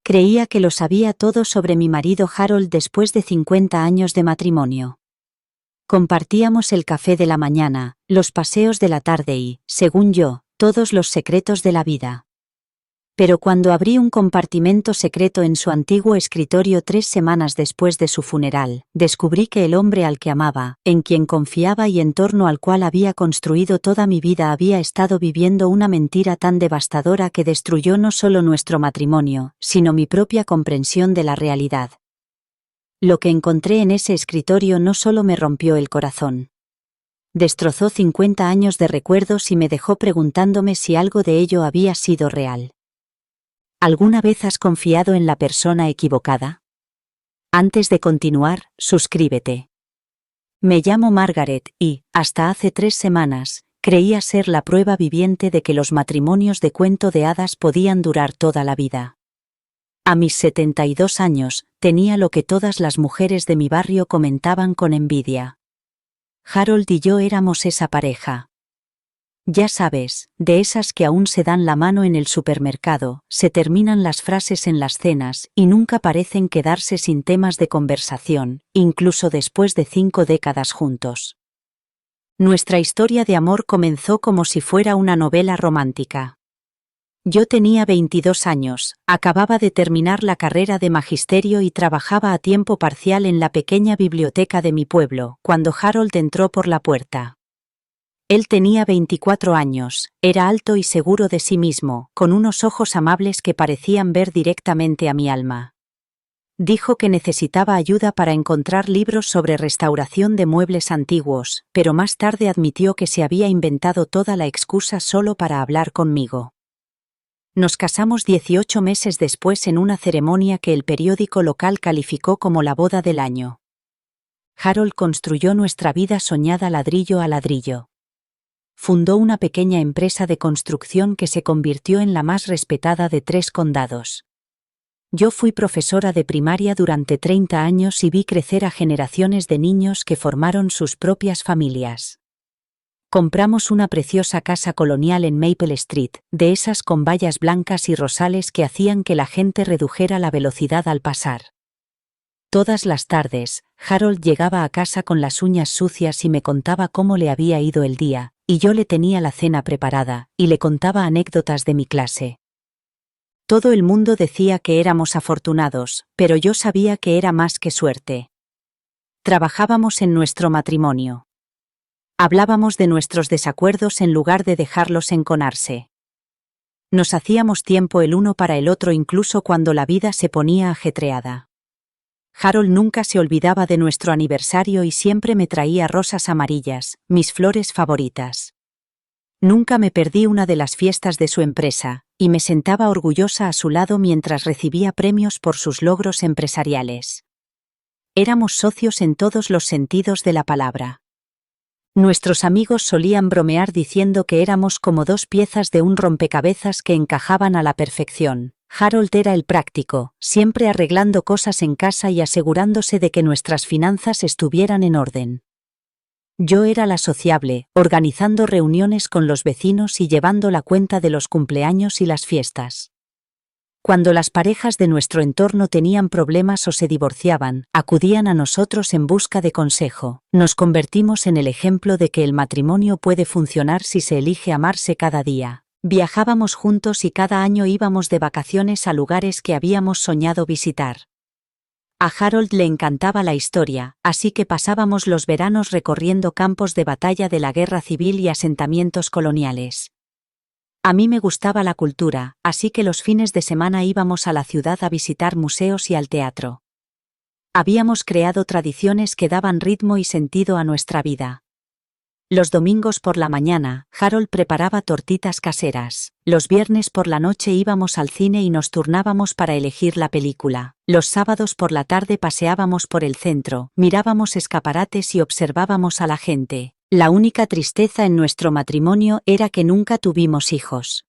Creía que lo sabía todo sobre mi marido Harold después de 50 años de matrimonio. Compartíamos el café de la mañana, los paseos de la tarde y, según yo, todos los secretos de la vida. Pero cuando abrí un compartimento secreto en su antiguo escritorio 3 semanas después de su funeral, descubrí que el hombre al que amaba, en quien confiaba y en torno al cual había construido toda mi vida había estado viviendo una mentira tan devastadora que destruyó no solo nuestro matrimonio, sino mi propia comprensión de la realidad. Lo que encontré en ese escritorio no solo me rompió el corazón. Destrozó 50 años de recuerdos y me dejó preguntándome si algo de ello había sido real. ¿Alguna vez has confiado en la persona equivocada? Antes de continuar, suscríbete. Me llamo Margaret y, hasta hace 3 semanas, creía ser la prueba viviente de que los matrimonios de cuento de hadas podían durar toda la vida. A mis 72 años, tenía lo que todas las mujeres de mi barrio comentaban con envidia. Harold y yo éramos esa pareja. Ya sabes, de esas que aún se dan la mano en el supermercado, se terminan las frases en las cenas y nunca parecen quedarse sin temas de conversación, incluso después de 5 décadas juntos. Nuestra historia de amor comenzó como si fuera una novela romántica. Yo tenía 22 años, acababa de terminar la carrera de magisterio y trabajaba a tiempo parcial en la pequeña biblioteca de mi pueblo, cuando Harold entró por la puerta. Él tenía 24 años, era alto y seguro de sí mismo, con unos ojos amables que parecían ver directamente a mi alma. Dijo que necesitaba ayuda para encontrar libros sobre restauración de muebles antiguos, pero más tarde admitió que se había inventado toda la excusa solo para hablar conmigo. Nos casamos 18 meses después en una ceremonia que el periódico local calificó como la boda del año. Harold construyó nuestra vida soñada ladrillo a ladrillo. Fundó una pequeña empresa de construcción que se convirtió en la más respetada de 3 condados. Yo fui profesora de primaria durante 30 años y vi crecer a generaciones de niños que formaron sus propias familias. Compramos una preciosa casa colonial en Maple Street, de esas con vallas blancas y rosales que hacían que la gente redujera la velocidad al pasar. Todas las tardes, Harold llegaba a casa con las uñas sucias y me contaba cómo le había ido el día, y yo le tenía la cena preparada, y le contaba anécdotas de mi clase. Todo el mundo decía que éramos afortunados, pero yo sabía que era más que suerte. Trabajábamos en nuestro matrimonio. Hablábamos de nuestros desacuerdos en lugar de dejarlos enconarse. Nos hacíamos tiempo el uno para el otro incluso cuando la vida se ponía ajetreada. Harold nunca se olvidaba de nuestro aniversario y siempre me traía rosas amarillas, mis flores favoritas. Nunca me perdí una de las fiestas de su empresa, y me sentaba orgullosa a su lado mientras recibía premios por sus logros empresariales. Éramos socios en todos los sentidos de la palabra. Nuestros amigos solían bromear diciendo que éramos como 2 piezas de un rompecabezas que encajaban a la perfección. Harold era el práctico, siempre arreglando cosas en casa y asegurándose de que nuestras finanzas estuvieran en orden. Yo era la sociable, organizando reuniones con los vecinos y llevando la cuenta de los cumpleaños y las fiestas. Cuando las parejas de nuestro entorno tenían problemas o se divorciaban, acudían a nosotros en busca de consejo. Nos convertimos en el ejemplo de que el matrimonio puede funcionar si se elige amarse cada día. Viajábamos juntos y cada año íbamos de vacaciones a lugares que habíamos soñado visitar. A Harold le encantaba la historia, así que pasábamos los veranos recorriendo campos de batalla de la guerra civil y asentamientos coloniales. A mí me gustaba la cultura, así que los fines de semana íbamos a la ciudad a visitar museos y al teatro. Habíamos creado tradiciones que daban ritmo y sentido a nuestra vida. Los domingos por la mañana, Harold preparaba tortitas caseras. Los viernes por la noche íbamos al cine y nos turnábamos para elegir la película. Los sábados por la tarde paseábamos por el centro, mirábamos escaparates y observábamos a la gente. La única tristeza en nuestro matrimonio era que nunca tuvimos hijos.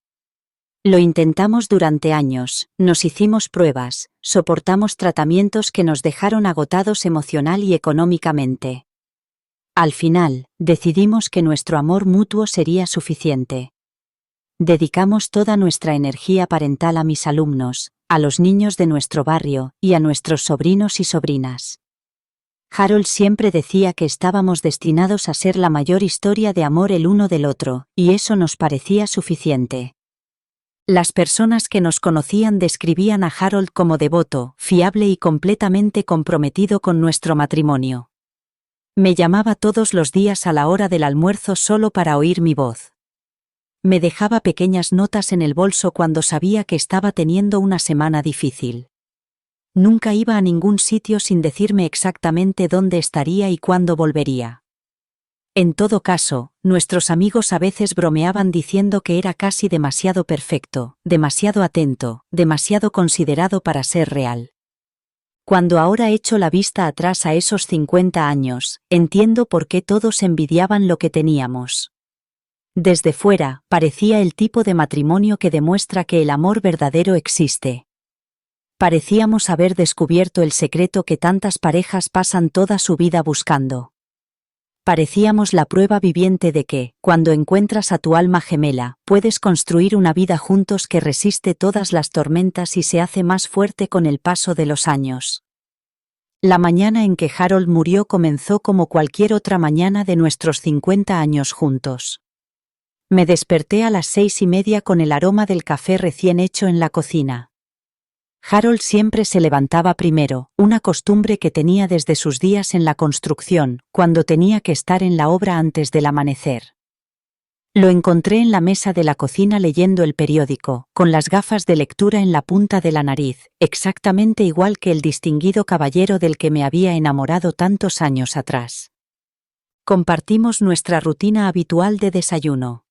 Lo intentamos durante años, nos hicimos pruebas, soportamos tratamientos que nos dejaron agotados emocional y económicamente. Al final, decidimos que nuestro amor mutuo sería suficiente. Dedicamos toda nuestra energía parental a mis alumnos, a los niños de nuestro barrio y a nuestros sobrinos y sobrinas. Harold siempre decía que estábamos destinados a ser la mayor historia de amor el uno del otro, y eso nos parecía suficiente. Las personas que nos conocían describían a Harold como devoto, fiable y completamente comprometido con nuestro matrimonio. Me llamaba todos los días a la hora del almuerzo solo para oír mi voz. Me dejaba pequeñas notas en el bolso cuando sabía que estaba teniendo una semana difícil. Nunca iba a ningún sitio sin decirme exactamente dónde estaría y cuándo volvería. En todo caso, nuestros amigos a veces bromeaban diciendo que era casi demasiado perfecto, demasiado atento, demasiado considerado para ser real. Cuando ahora echo la vista atrás a esos 50 años, entiendo por qué todos envidiaban lo que teníamos. Desde fuera, parecía el tipo de matrimonio que demuestra que el amor verdadero existe. Parecíamos haber descubierto el secreto que tantas parejas pasan toda su vida buscando. Parecíamos la prueba viviente de que, cuando encuentras a tu alma gemela, puedes construir una vida juntos que resiste todas las tormentas y se hace más fuerte con el paso de los años. La mañana en que Harold murió comenzó como cualquier otra mañana de nuestros 50 años juntos. Me desperté a las 6:30 con el aroma del café recién hecho en la cocina. Harold siempre se levantaba primero, una costumbre que tenía desde sus días en la construcción, cuando tenía que estar en la obra antes del amanecer. Lo encontré en la mesa de la cocina leyendo el periódico, con las gafas de lectura en la punta de la nariz, exactamente igual que el distinguido caballero del que me había enamorado tantos años atrás. Compartimos nuestra rutina habitual de desayuno.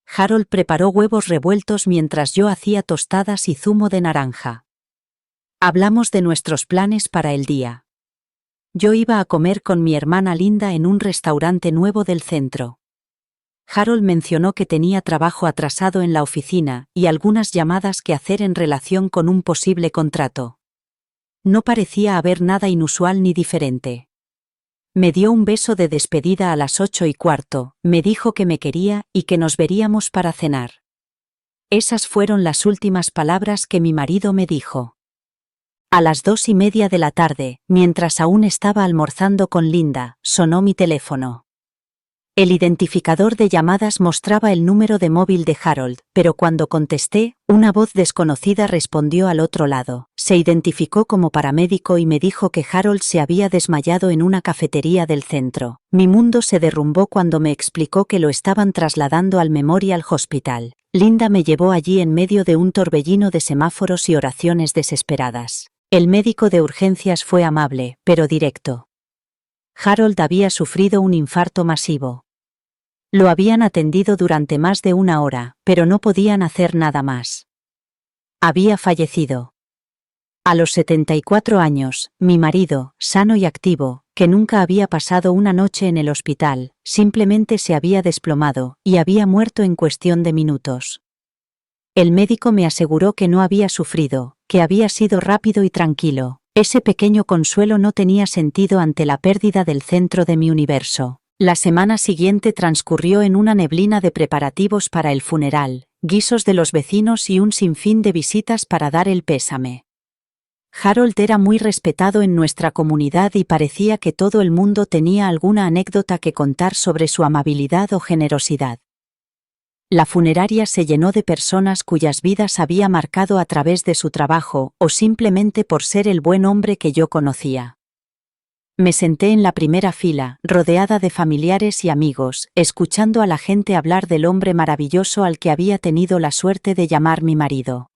Harold preparó huevos revueltos mientras yo hacía tostadas y zumo de naranja. Hablamos de nuestros planes para el día. Yo iba a comer con mi hermana Linda en un restaurante nuevo del centro. Harold mencionó que tenía trabajo atrasado en la oficina y algunas llamadas que hacer en relación con un posible contrato. No parecía haber nada inusual ni diferente. Me dio un beso de despedida a las 8:15, me dijo que me quería y que nos veríamos para cenar. Esas fueron las últimas palabras que mi marido me dijo. A las 2:30 de la tarde, mientras aún estaba almorzando con Linda, sonó mi teléfono. El identificador de llamadas mostraba el número de móvil de Harold, pero cuando contesté, una voz desconocida respondió al otro lado. Se identificó como paramédico y me dijo que Harold se había desmayado en una cafetería del centro. Mi mundo se derrumbó cuando me explicó que lo estaban trasladando al Memorial Hospital. Linda me llevó allí en medio de un torbellino de semáforos y oraciones desesperadas. El médico de urgencias fue amable, pero directo. Harold había sufrido un infarto masivo. Lo habían atendido durante más de una hora, pero no podían hacer nada más. Había fallecido. A los 74 años, mi marido, sano y activo, que nunca había pasado una noche en el hospital, simplemente se había desplomado y había muerto en cuestión de minutos. El médico me aseguró que no había sufrido, que había sido rápido y tranquilo. Ese pequeño consuelo no tenía sentido ante la pérdida del centro de mi universo. La semana siguiente transcurrió en una neblina de preparativos para el funeral, guisos de los vecinos y un sinfín de visitas para dar el pésame. Harold era muy respetado en nuestra comunidad y parecía que todo el mundo tenía alguna anécdota que contar sobre su amabilidad o generosidad. La funeraria se llenó de personas cuyas vidas había marcado a través de su trabajo o simplemente por ser el buen hombre que yo conocía. Me senté en la primera fila, rodeada de familiares y amigos, escuchando a la gente hablar del hombre maravilloso al que había tenido la suerte de llamar mi marido.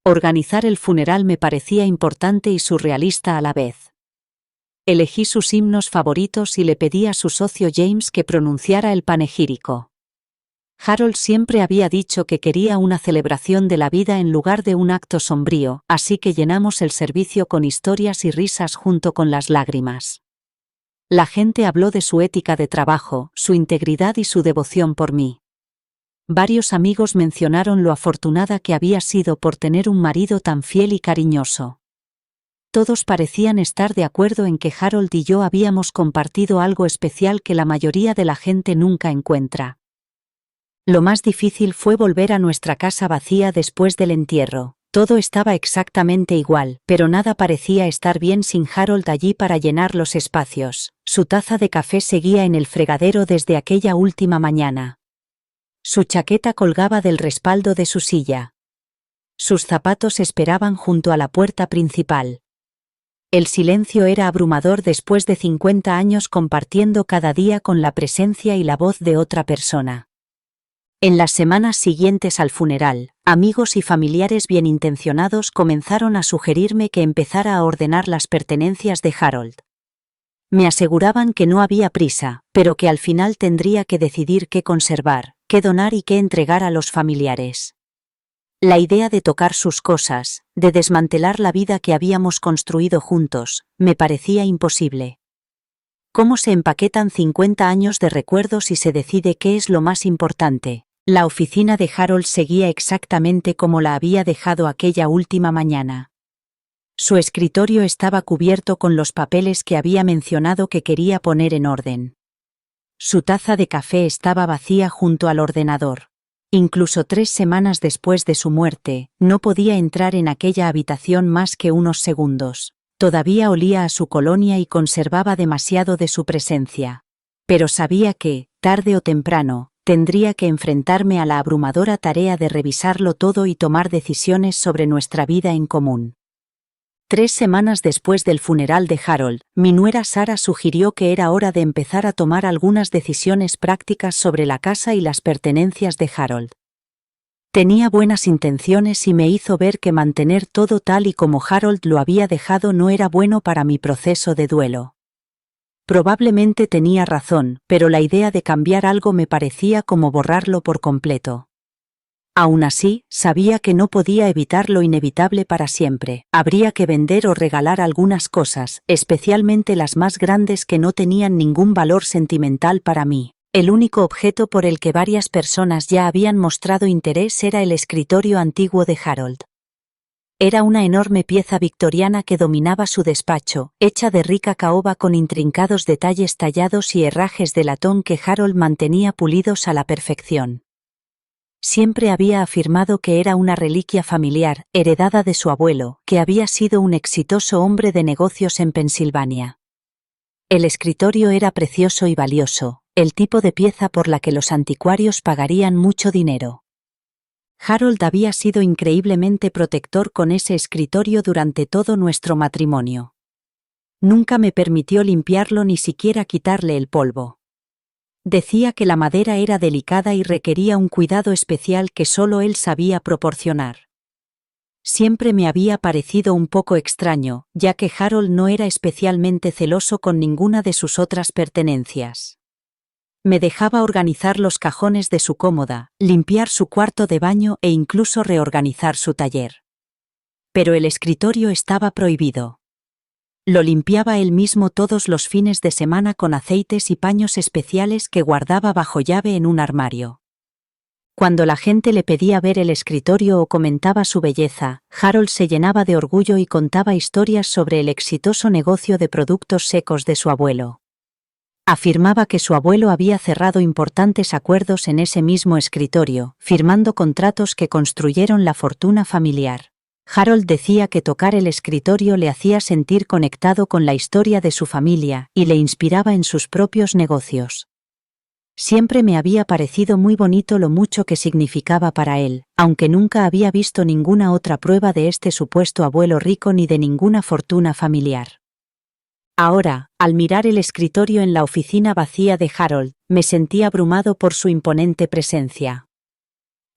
Organizar el funeral me parecía importante y surrealista a la vez. Elegí sus himnos favoritos y le pedí a su socio James que pronunciara el panegírico. Harold siempre había dicho que quería una celebración de la vida en lugar de un acto sombrío, así que llenamos el servicio con historias y risas junto con las lágrimas. La gente habló de su ética de trabajo, su integridad y su devoción por mí. Varios amigos mencionaron lo afortunada que había sido por tener un marido tan fiel y cariñoso. Todos parecían estar de acuerdo en que Harold y yo habíamos compartido algo especial que la mayoría de la gente nunca encuentra. Lo más difícil fue volver a nuestra casa vacía después del entierro. Todo estaba exactamente igual, pero nada parecía estar bien sin Harold allí para llenar los espacios. Su taza de café seguía en el fregadero desde aquella última mañana. Su chaqueta colgaba del respaldo de su silla. Sus zapatos esperaban junto a la puerta principal. El silencio era abrumador después de 50 años compartiendo cada día con la presencia y la voz de otra persona. En las semanas siguientes al funeral, amigos y familiares bien intencionados comenzaron a sugerirme que empezara a ordenar las pertenencias de Harold. Me aseguraban que no había prisa, pero que al final tendría que decidir qué conservar, qué donar y qué entregar a los familiares. La idea de tocar sus cosas, de desmantelar la vida que habíamos construido juntos, me parecía imposible. ¿Cómo se empaquetan 50 años de recuerdos y se decide qué es lo más importante? La oficina de Harold seguía exactamente como la había dejado aquella última mañana. Su escritorio estaba cubierto con los papeles que había mencionado que quería poner en orden. Su taza de café estaba vacía junto al ordenador. Incluso 3 semanas después de su muerte, no podía entrar en aquella habitación más que unos segundos. Todavía olía a su colonia y conservaba demasiado de su presencia. Pero sabía que, tarde o temprano, tendría que enfrentarme a la abrumadora tarea de revisarlo todo y tomar decisiones sobre nuestra vida en común. 3 semanas después del funeral de Harold, mi nuera Sara sugirió que era hora de empezar a tomar algunas decisiones prácticas sobre la casa y las pertenencias de Harold. Tenía buenas intenciones y me hizo ver que mantener todo tal y como Harold lo había dejado no era bueno para mi proceso de duelo. Probablemente tenía razón, pero la idea de cambiar algo me parecía como borrarlo por completo. Aún así, sabía que no podía evitar lo inevitable para siempre. Habría que vender o regalar algunas cosas, especialmente las más grandes que no tenían ningún valor sentimental para mí. El único objeto por el que varias personas ya habían mostrado interés era el escritorio antiguo de Harold. Era una enorme pieza victoriana que dominaba su despacho, hecha de rica caoba con intrincados detalles tallados y herrajes de latón que Harold mantenía pulidos a la perfección. Siempre había afirmado que era una reliquia familiar, heredada de su abuelo, que había sido un exitoso hombre de negocios en Pensilvania. El escritorio era precioso y valioso, el tipo de pieza por la que los anticuarios pagarían mucho dinero. Harold había sido increíblemente protector con ese escritorio durante todo nuestro matrimonio. Nunca me permitió limpiarlo ni siquiera quitarle el polvo. Decía que la madera era delicada y requería un cuidado especial que solo él sabía proporcionar. Siempre me había parecido un poco extraño, ya que Harold no era especialmente celoso con ninguna de sus otras pertenencias. Me dejaba organizar los cajones de su cómoda, limpiar su cuarto de baño e incluso reorganizar su taller. Pero el escritorio estaba prohibido. Lo limpiaba él mismo todos los fines de semana con aceites y paños especiales que guardaba bajo llave en un armario. Cuando la gente le pedía ver el escritorio o comentaba su belleza, Harold se llenaba de orgullo y contaba historias sobre el exitoso negocio de productos secos de su abuelo. Afirmaba que su abuelo había cerrado importantes acuerdos en ese mismo escritorio, firmando contratos que construyeron la fortuna familiar. Harold decía que tocar el escritorio le hacía sentir conectado con la historia de su familia y le inspiraba en sus propios negocios. Siempre me había parecido muy bonito lo mucho que significaba para él, aunque nunca había visto ninguna otra prueba de este supuesto abuelo rico ni de ninguna fortuna familiar. Ahora, al mirar el escritorio en la oficina vacía de Harold, me sentí abrumado por su imponente presencia.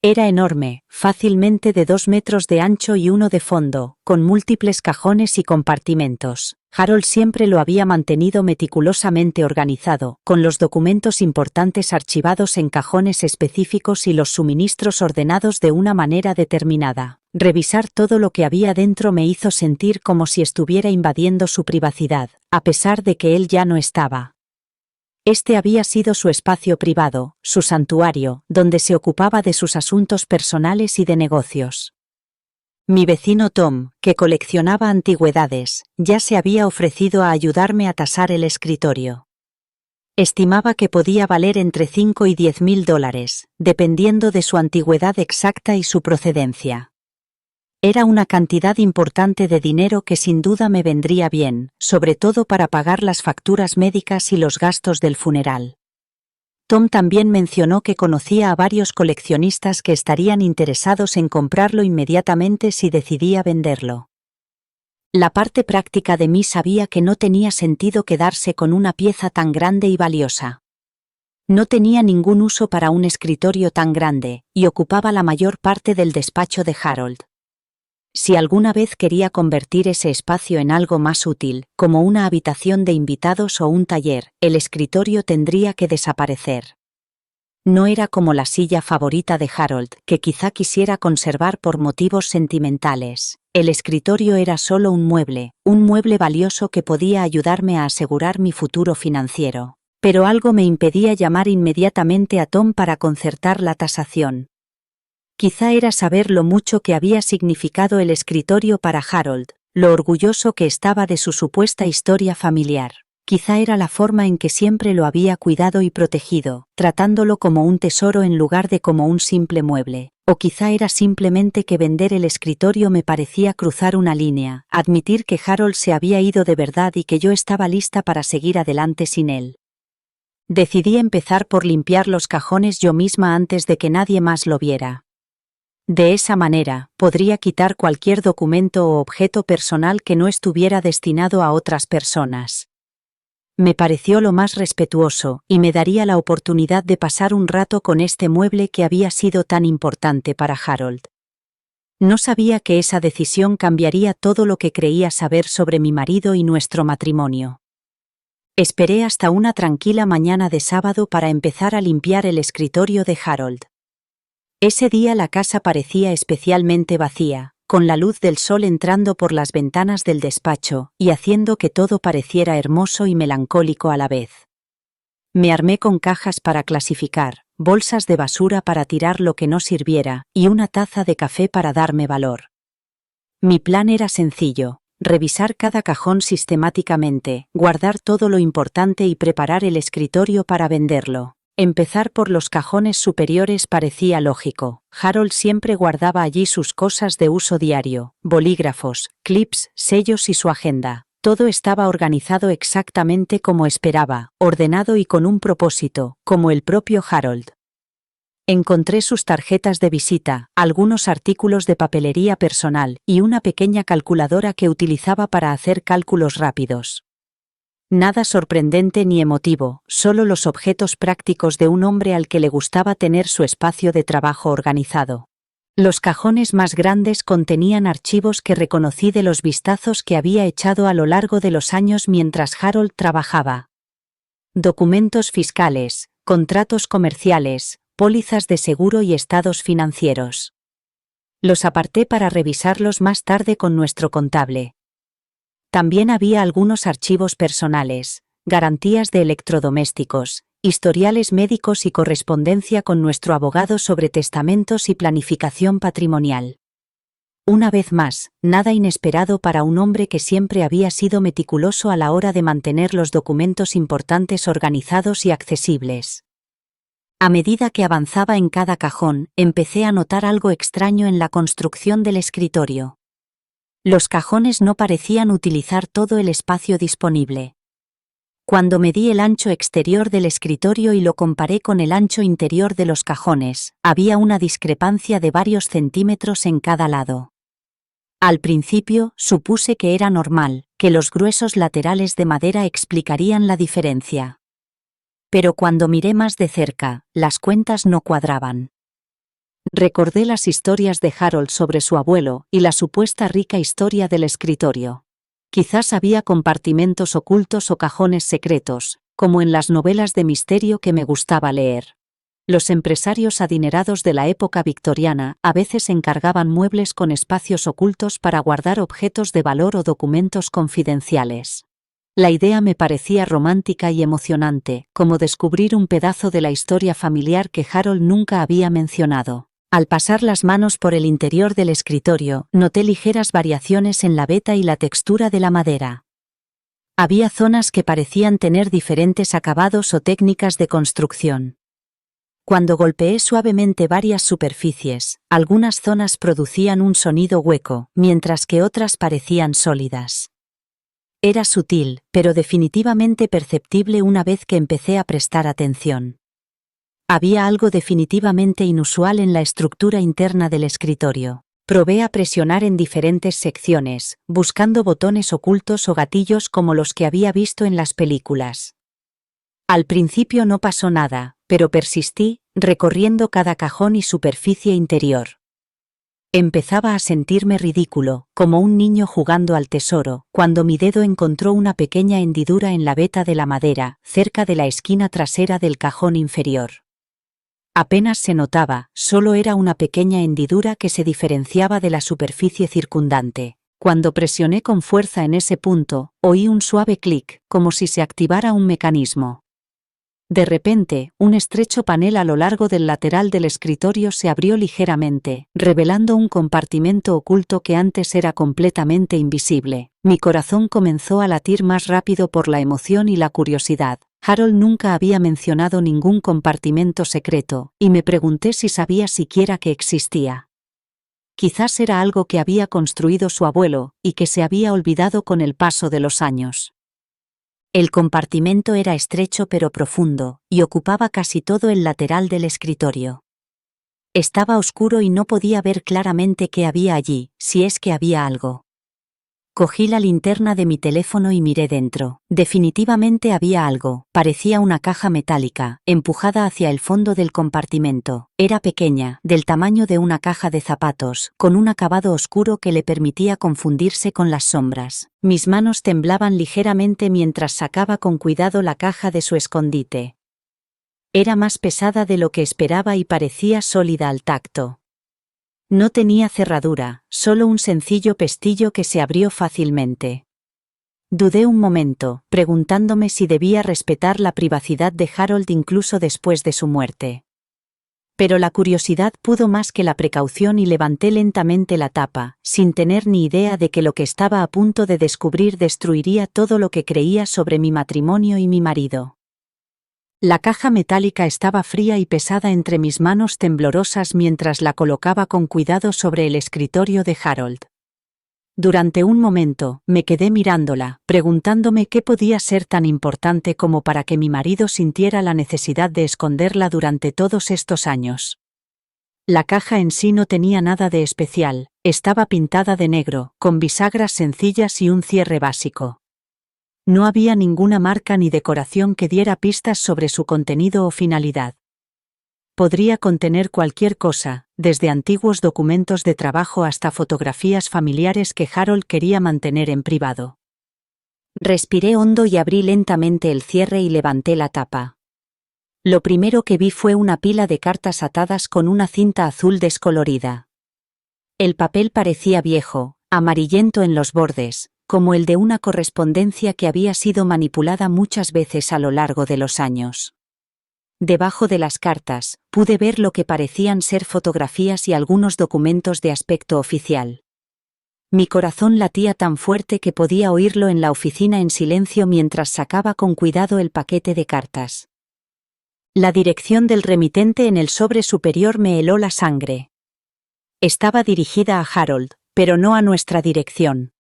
Era enorme, fácilmente de 2 metros de ancho y 1 de fondo, con múltiples cajones y compartimentos. Harold siempre lo había mantenido meticulosamente organizado, con los documentos importantes archivados en cajones específicos y los suministros ordenados de una manera determinada. Revisar todo lo que había dentro me hizo sentir como si estuviera invadiendo su privacidad, a pesar de que él ya no estaba. Este había sido su espacio privado, su santuario, donde se ocupaba de sus asuntos personales y de negocios. Mi vecino Tom, que coleccionaba antigüedades, ya se había ofrecido a ayudarme a tasar el escritorio. Estimaba que podía valer entre 5 y 10.000 dólares, dependiendo de su antigüedad exacta y su procedencia. Era una cantidad importante de dinero que sin duda me vendría bien, sobre todo para pagar las facturas médicas y los gastos del funeral. Tom también mencionó que conocía a varios coleccionistas que estarían interesados en comprarlo inmediatamente si decidía venderlo. La parte práctica de mí sabía que no tenía sentido quedarse con una pieza tan grande y valiosa. No tenía ningún uso para un escritorio tan grande, y ocupaba la mayor parte del despacho de Harold. Si alguna vez quería convertir ese espacio en algo más útil, como una habitación de invitados o un taller, el escritorio tendría que desaparecer. No era como la silla favorita de Harold, que quizá quisiera conservar por motivos sentimentales. El escritorio era solo un mueble valioso que podía ayudarme a asegurar mi futuro financiero. Pero algo me impedía llamar inmediatamente a Tom para concertar la tasación. Quizá era saber lo mucho que había significado el escritorio para Harold, lo orgulloso que estaba de su supuesta historia familiar. Quizá era la forma en que siempre lo había cuidado y protegido, tratándolo como un tesoro en lugar de como un simple mueble. O quizá era simplemente que vender el escritorio me parecía cruzar una línea, admitir que Harold se había ido de verdad y que yo estaba lista para seguir adelante sin él. Decidí empezar por limpiar los cajones yo misma antes de que nadie más lo viera. De esa manera, podría quitar cualquier documento o objeto personal que no estuviera destinado a otras personas. Me pareció lo más respetuoso, y me daría la oportunidad de pasar un rato con este mueble que había sido tan importante para Harold. No sabía que esa decisión cambiaría todo lo que creía saber sobre mi marido y nuestro matrimonio. Esperé hasta una tranquila mañana de sábado para empezar a limpiar el escritorio de Harold. Ese día la casa parecía especialmente vacía, con la luz del sol entrando por las ventanas del despacho y haciendo que todo pareciera hermoso y melancólico a la vez. Me armé con cajas para clasificar, bolsas de basura para tirar lo que no sirviera y una taza de café para darme valor. Mi plan era sencillo: revisar cada cajón sistemáticamente, guardar todo lo importante y preparar el escritorio para venderlo. Empezar por los cajones superiores parecía lógico. Harold siempre guardaba allí sus cosas de uso diario: bolígrafos, clips, sellos y su agenda. Todo estaba organizado exactamente como esperaba, ordenado y con un propósito, como el propio Harold. Encontré sus tarjetas de visita, algunos artículos de papelería personal y una pequeña calculadora que utilizaba para hacer cálculos rápidos. Nada sorprendente ni emotivo, solo los objetos prácticos de un hombre al que le gustaba tener su espacio de trabajo organizado. Los cajones más grandes contenían archivos que reconocí de los vistazos que había echado a lo largo de los años mientras Harold trabajaba. Documentos fiscales, contratos comerciales, pólizas de seguro y estados financieros. Los aparté para revisarlos más tarde con nuestro contable. También había algunos archivos personales, garantías de electrodomésticos, historiales médicos y correspondencia con nuestro abogado sobre testamentos y planificación patrimonial. Una vez más, nada inesperado para un hombre que siempre había sido meticuloso a la hora de mantener los documentos importantes organizados y accesibles. A medida que avanzaba en cada cajón, empecé a notar algo extraño en la construcción del escritorio. Los cajones no parecían utilizar todo el espacio disponible. Cuando medí el ancho exterior del escritorio y lo comparé con el ancho interior de los cajones, había una discrepancia de varios centímetros en cada lado. Al principio, supuse que era normal, que los gruesos laterales de madera explicarían la diferencia. Pero cuando miré más de cerca, las cuentas no cuadraban. Recordé las historias de Harold sobre su abuelo y la supuesta rica historia del escritorio. Quizás había compartimentos ocultos o cajones secretos, como en las novelas de misterio que me gustaba leer. Los empresarios adinerados de la época victoriana a veces encargaban muebles con espacios ocultos para guardar objetos de valor o documentos confidenciales. La idea me parecía romántica y emocionante, como descubrir un pedazo de la historia familiar que Harold nunca había mencionado. Al pasar las manos por el interior del escritorio, noté ligeras variaciones en la veta y la textura de la madera. Había zonas que parecían tener diferentes acabados o técnicas de construcción. Cuando golpeé suavemente varias superficies, algunas zonas producían un sonido hueco, mientras que otras parecían sólidas. Era sutil, pero definitivamente perceptible una vez que empecé a prestar atención. Había algo definitivamente inusual en la estructura interna del escritorio. Probé a presionar en diferentes secciones, buscando botones ocultos o gatillos como los que había visto en las películas. Al principio no pasó nada, pero persistí, recorriendo cada cajón y superficie interior. Empezaba a sentirme ridículo, como un niño jugando al tesoro, cuando mi dedo encontró una pequeña hendidura en la veta de la madera, cerca de la esquina trasera del cajón inferior. Apenas se notaba, solo era una pequeña hendidura que se diferenciaba de la superficie circundante. Cuando presioné con fuerza en ese punto, oí un suave clic, como si se activara un mecanismo. De repente, un estrecho panel a lo largo del lateral del escritorio se abrió ligeramente, revelando un compartimento oculto que antes era completamente invisible. Mi corazón comenzó a latir más rápido por la emoción y la curiosidad. Harold nunca había mencionado ningún compartimento secreto, y me pregunté si sabía siquiera que existía. Quizás era algo que había construido su abuelo, y que se había olvidado con el paso de los años. El compartimento era estrecho pero profundo, y ocupaba casi todo el lateral del escritorio. Estaba oscuro y no podía ver claramente qué había allí, si es que había algo. Cogí la linterna de mi teléfono y miré dentro. Definitivamente había algo. Parecía una caja metálica, empujada hacia el fondo del compartimento. Era pequeña, del tamaño de una caja de zapatos, con un acabado oscuro que le permitía confundirse con las sombras. Mis manos temblaban ligeramente mientras sacaba con cuidado la caja de su escondite. Era más pesada de lo que esperaba y parecía sólida al tacto. No tenía cerradura, solo un sencillo pestillo que se abrió fácilmente. Dudé un momento, preguntándome si debía respetar la privacidad de Harold incluso después de su muerte. Pero la curiosidad pudo más que la precaución y levanté lentamente la tapa, sin tener ni idea de que lo que estaba a punto de descubrir destruiría todo lo que creía sobre mi matrimonio y mi marido. La caja metálica estaba fría y pesada entre mis manos temblorosas mientras la colocaba con cuidado sobre el escritorio de Harold. Durante un momento, me quedé mirándola, preguntándome qué podía ser tan importante como para que mi marido sintiera la necesidad de esconderla durante todos estos años. La caja en sí no tenía nada de especial, estaba pintada de negro, con bisagras sencillas y un cierre básico. No había ninguna marca ni decoración que diera pistas sobre su contenido o finalidad. Podría contener cualquier cosa, desde antiguos documentos de trabajo hasta fotografías familiares que Harold quería mantener en privado. Respiré hondo y abrí lentamente el cierre y levanté la tapa. Lo primero que vi fue una pila de cartas atadas con una cinta azul descolorida. El papel parecía viejo, amarillento en los bordes, como el de una correspondencia que había sido manipulada muchas veces a lo largo de los años. Debajo de las cartas, pude ver lo que parecían ser fotografías y algunos documentos de aspecto oficial. Mi corazón latía tan fuerte que podía oírlo en la oficina en silencio mientras sacaba con cuidado el paquete de cartas. La dirección del remitente en el sobre superior me heló la sangre. Estaba dirigida a Harold, pero no a nuestra dirección.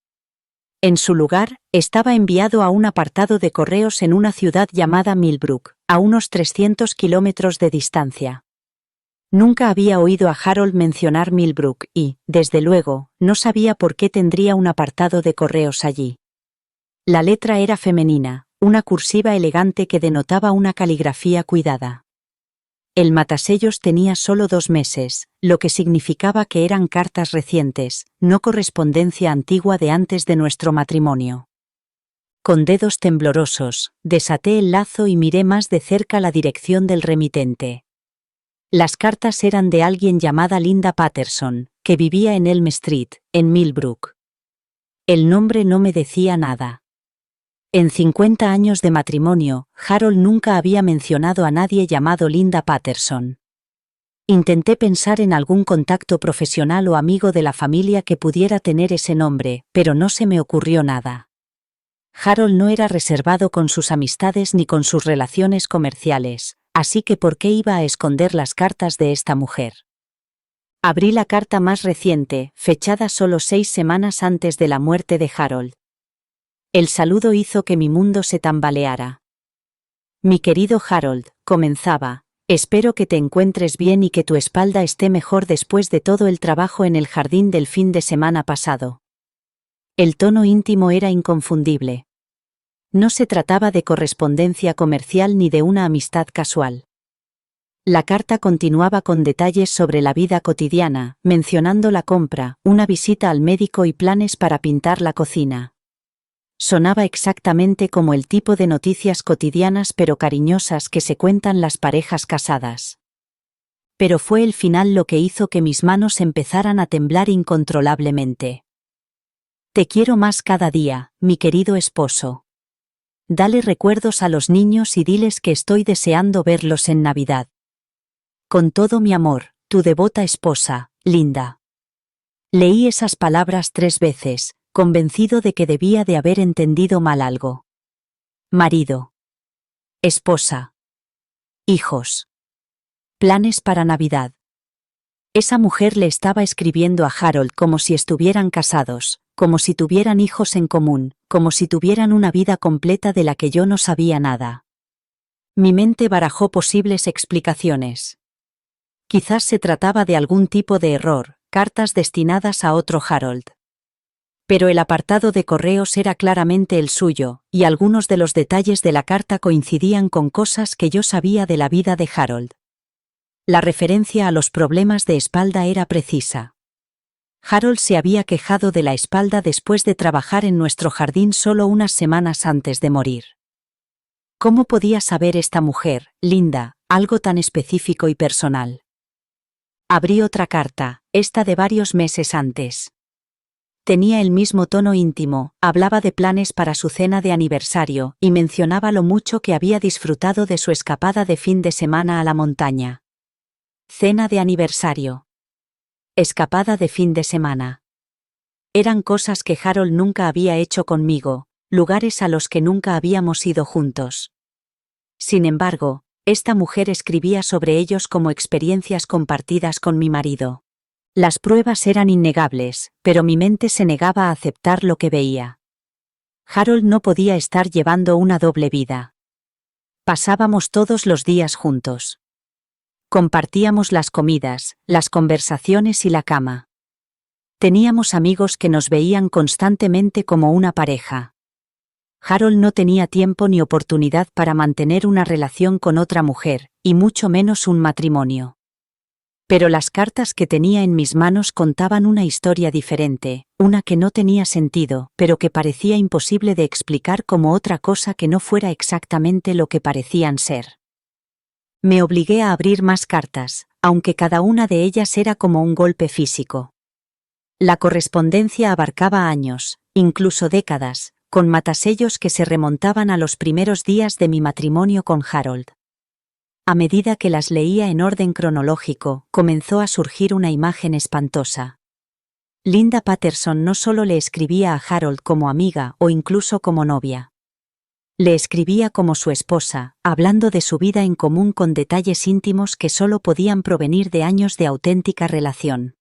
En su lugar, estaba enviado a un apartado de correos en una ciudad llamada Millbrook, a unos 300 kilómetros de distancia. Nunca había oído a Harold mencionar Millbrook y, desde luego, no sabía por qué tendría un apartado de correos allí. La letra era femenina, una cursiva elegante que denotaba una caligrafía cuidada. El matasellos tenía solo 2 meses, lo que significaba que eran cartas recientes, no correspondencia antigua de antes de nuestro matrimonio. Con dedos temblorosos, desaté el lazo y miré más de cerca la dirección del remitente. Las cartas eran de alguien llamada Linda Patterson, que vivía en Elm Street, en Millbrook. El nombre no me decía nada. En 50 años de matrimonio, Harold nunca había mencionado a nadie llamado Linda Patterson. Intenté pensar en algún contacto profesional o amigo de la familia que pudiera tener ese nombre, pero no se me ocurrió nada. Harold no era reservado con sus amistades ni con sus relaciones comerciales, así que ¿por qué iba a esconder las cartas de esta mujer? Abrí la carta más reciente, fechada solo 6 semanas antes de la muerte de Harold. El saludo hizo que mi mundo se tambaleara. Mi querido Harold, comenzaba, espero que te encuentres bien y que tu espalda esté mejor después de todo el trabajo en el jardín del fin de semana pasado. El tono íntimo era inconfundible. No se trataba de correspondencia comercial ni de una amistad casual. La carta continuaba con detalles sobre la vida cotidiana, mencionando la compra, una visita al médico y planes para pintar la cocina. Sonaba exactamente como el tipo de noticias cotidianas pero cariñosas que se cuentan las parejas casadas. Pero fue el final lo que hizo que mis manos empezaran a temblar incontrolablemente. Te quiero más cada día, mi querido esposo. Dale recuerdos a los niños y diles que estoy deseando verlos en Navidad. Con todo mi amor, tu devota esposa, Linda. Leí esas palabras 3 veces, convencido de que debía de haber entendido mal algo. Marido. Esposa. Hijos. Planes para Navidad. Esa mujer le estaba escribiendo a Harold como si estuvieran casados, como si tuvieran hijos en común, como si tuvieran una vida completa de la que yo no sabía nada. Mi mente barajó posibles explicaciones. Quizás se trataba de algún tipo de error, cartas destinadas a otro Harold. Pero el apartado de correos era claramente el suyo, y algunos de los detalles de la carta coincidían con cosas que yo sabía de la vida de Harold. La referencia a los problemas de espalda era precisa. Harold se había quejado de la espalda después de trabajar en nuestro jardín solo unas semanas antes de morir. ¿Cómo podía saber esta mujer, Linda, algo tan específico y personal? Abrí otra carta, esta de varios meses antes. Tenía el mismo tono íntimo, hablaba de planes para su cena de aniversario y mencionaba lo mucho que había disfrutado de su escapada de fin de semana a la montaña. Cena de aniversario. Escapada de fin de semana. Eran cosas que Harold nunca había hecho conmigo, lugares a los que nunca habíamos ido juntos. Sin embargo, esta mujer escribía sobre ellos como experiencias compartidas con mi marido. Las pruebas eran innegables, pero mi mente se negaba a aceptar lo que veía. Harold no podía estar llevando una doble vida. Pasábamos todos los días juntos. Compartíamos las comidas, las conversaciones y la cama. Teníamos amigos que nos veían constantemente como una pareja. Harold no tenía tiempo ni oportunidad para mantener una relación con otra mujer, y mucho menos un matrimonio. Pero las cartas que tenía en mis manos contaban una historia diferente, una que no tenía sentido, pero que parecía imposible de explicar como otra cosa que no fuera exactamente lo que parecían ser. Me obligué a abrir más cartas, aunque cada una de ellas era como un golpe físico. La correspondencia abarcaba años, incluso décadas, con matasellos que se remontaban a los primeros días de mi matrimonio con Harold. A medida que las leía en orden cronológico, comenzó a surgir una imagen espantosa. Linda Patterson no solo le escribía a Harold como amiga o incluso como novia. Le escribía como su esposa, hablando de su vida en común con detalles íntimos que solo podían provenir de años de auténtica relación.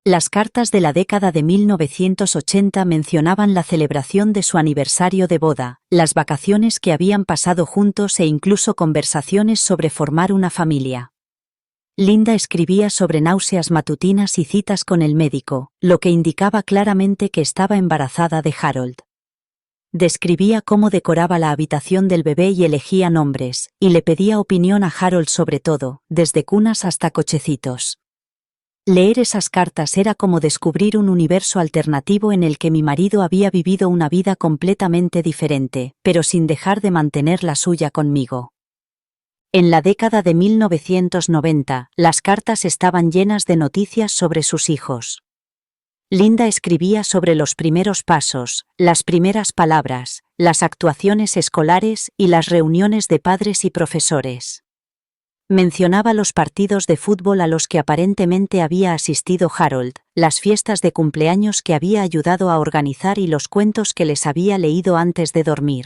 Las cartas de la década de 1980 mencionaban la celebración de su aniversario de boda, las vacaciones que habían pasado juntos e incluso conversaciones sobre formar una familia. Linda escribía sobre náuseas matutinas y citas con el médico, lo que indicaba claramente que estaba embarazada de Harold. Describía cómo decoraba la habitación del bebé y elegía nombres, y le pedía opinión a Harold sobre todo, desde cunas hasta cochecitos. Leer esas cartas era como descubrir un universo alternativo en el que mi marido había vivido una vida completamente diferente, pero sin dejar de mantener la suya conmigo. En la década de 1990, las cartas estaban llenas de noticias sobre sus hijos. Linda escribía sobre los primeros pasos, las primeras palabras, las actuaciones escolares y las reuniones de padres y profesores. Mencionaba los partidos de fútbol a los que aparentemente había asistido Harold, las fiestas de cumpleaños que había ayudado a organizar y los cuentos que les había leído antes de dormir.